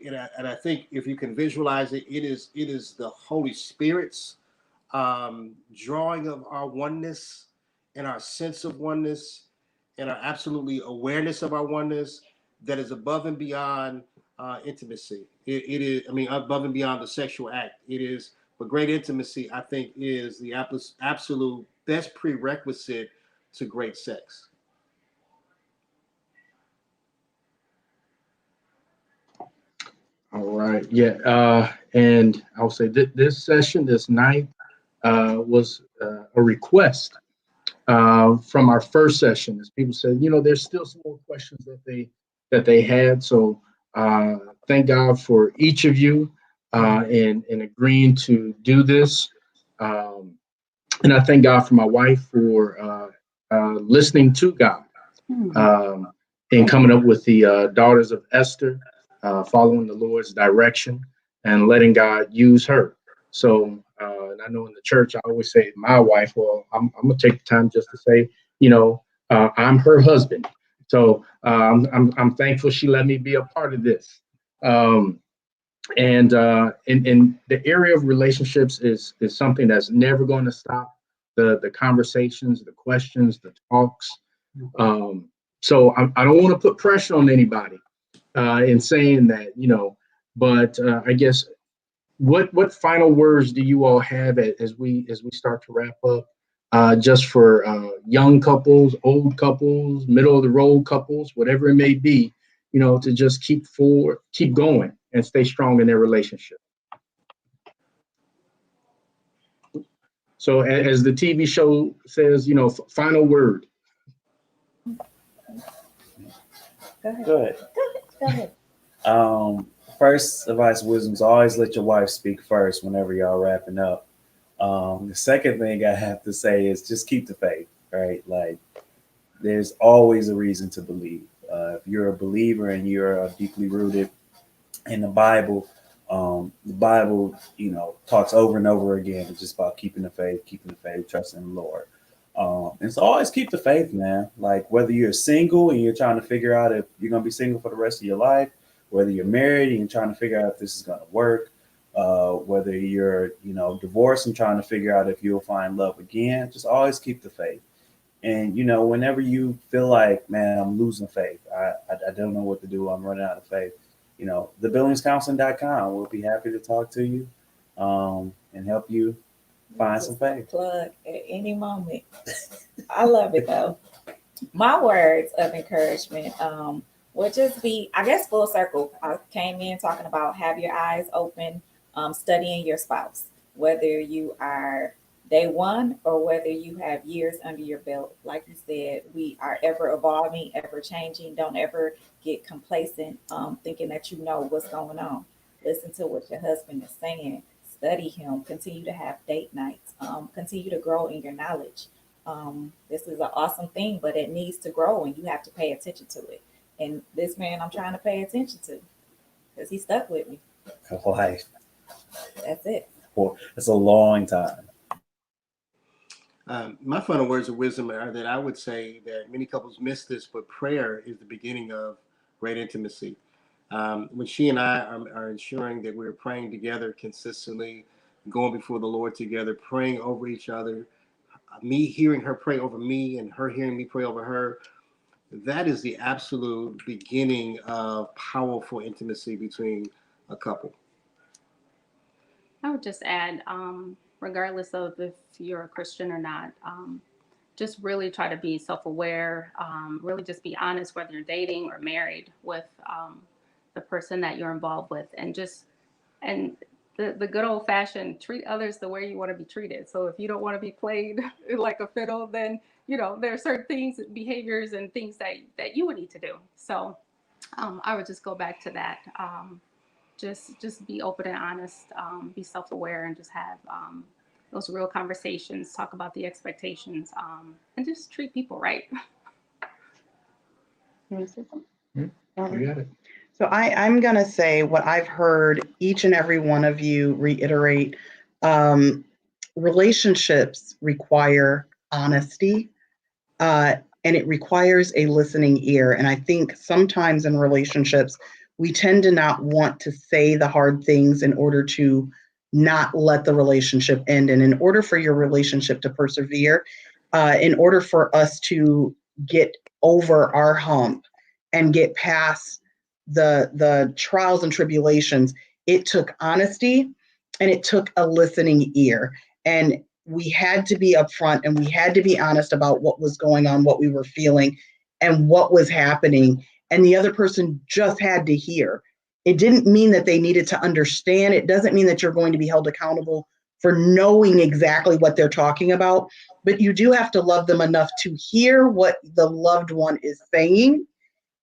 I think if you can visualize it, it is the Holy Spirit's drawing of our oneness and our sense of oneness and our absolutely awareness of our oneness that is above and beyond intimacy. It is, I mean, above and beyond the sexual act. It is, but great intimacy, I think, is the absolute best prerequisite to great sex. All right. Yeah. And I'll say that this session, this night, was a request from our first session. As people said, you know, there's still some more questions that they had. So thank God for each of you in agreeing to do this. And I thank God for my wife for listening to God and coming up with the Daughters of Esther, following the Lord's direction and letting God use her. So, and I know in the church, I always say my wife, well, I'm going to take the time just to say, you know, I'm her husband. So I'm thankful she let me be a part of this. And in the area of relationships is something that's never going to stop. The conversations, the questions, the talks. So I don't want to put pressure on anybody in saying that, you know, but I guess what final words do you all have as we start to wrap up? Just for young couples, old couples, middle of the road couples, whatever it may be, you know, to just keep going and stay strong in their relationship. So as the TV show says, you know, final word. Go ahead. First advice, wisdom, is always let your wife speak first whenever y'all wrapping up. The second thing I have to say is just keep the faith, right? Like, there's always a reason to believe. If you're a believer and you're deeply rooted in the Bible, you know, talks over and over again. It's just about keeping the faith, trusting the Lord. And so always keep the faith, man. Like, whether you're single and you're trying to figure out if you're going to be single for the rest of your life, whether you're married and you're trying to figure out if this is going to work, whether you're, you know, divorced and trying to figure out if you'll find love again, just always keep the faith. And, you know, whenever you feel like, man, I'm losing faith, I don't know what to do, I'm running out of faith, you know, thebillingscounseling.com will be happy to talk to you and help you find some faith. Plug at any moment. I love it though. My words of encouragement would just be, I guess, full circle. I came in talking about have your eyes open, studying your spouse, whether you are day one or whether you have years under your belt. Like you said, we are ever evolving, ever changing. Don't ever get complacent, thinking that you know what's going on. Listen to what your husband is saying. Study him. Continue to have date nights. Continue to grow in your knowledge. This is an awesome thing, but it needs to grow and you have to pay attention to it. And this man I'm trying to pay attention to because he stuck with me. Life. That's it. Well, it's a long time. My final words of wisdom are that I would say that many couples miss this, but prayer is the beginning of great intimacy. When she and I are ensuring that we're praying together consistently, going before the Lord together, praying over each other, me hearing her pray over me and her hearing me pray over her, that is the absolute beginning of powerful intimacy between a couple. I would just add, regardless of if you're a Christian or not, just really try to be self-aware, really just be honest, whether you're dating or married with the person that you're involved with, and the good old fashioned treat others the way you want to be treated. So if you don't want to be played like a fiddle, then there are certain things, behaviors and things that you would need to do. So I would just go back to that. Just be open and honest, be self-aware, and just have those real conversations, talk about the expectations, and just treat people right. You want to say something? You got it. So I'm going to say what I've heard each and every one of you reiterate. Relationships require honesty, and it requires a listening ear. And I think sometimes in relationships, we tend to not want to say the hard things in order to not let the relationship end. And in order for your relationship to persevere, in order for us to get over our hump and get past the trials and tribulations, it took honesty and it took a listening ear. And we had to be upfront and we had to be honest about what was going on, what we were feeling, and what was happening. And the other person just had to hear. It didn't mean that they needed to understand. It doesn't mean that you're going to be held accountable for knowing exactly what they're talking about, but you do have to love them enough to hear what the loved one is saying,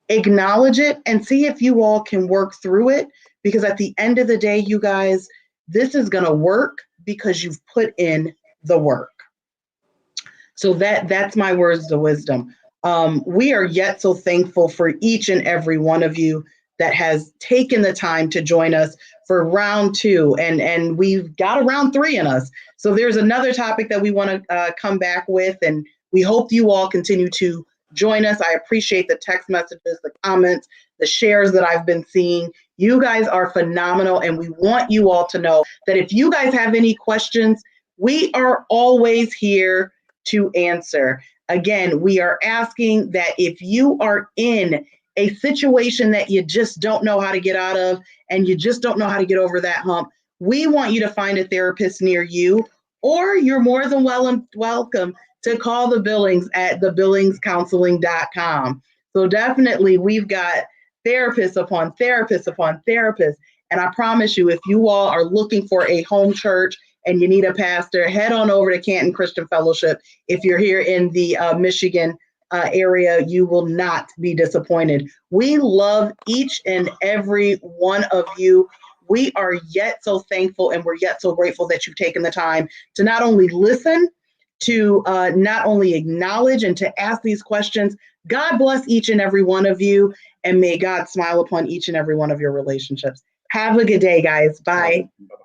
acknowledge it, and see if you all can work through it. Because at the end of the day, you guys, this is going to work because you've put in the work. So that's my words of wisdom. We are yet so thankful for each and every one of you that has taken the time to join us for round 2, and we've got a round 3 in us. So there's another topic that we want to come back with, and we hope you all continue to join us. I appreciate the text messages, the comments, the shares that I've been seeing. You guys are phenomenal, and we want you all to know that if you guys have any questions, we are always here to answer. Again, we are asking that if you are in a situation that you just don't know how to get out of and you just don't know how to get over that hump, we want you to find a therapist near you, or you're more than welcome to call the Billings at thebillingscounseling.com. So definitely we've got therapists upon therapists upon therapists. And I promise you, if you all are looking for a home church and you need a pastor, head on over to Canton Christian Fellowship. If you're here in the Michigan area, you will not be disappointed. We love each and every one of you. We are yet so thankful and we're yet so grateful that you've taken the time to not only listen, to not only acknowledge and to ask these questions. God bless each and every one of you, and may God smile upon each and every one of your relationships. Have a good day, guys. Bye. Bye-bye.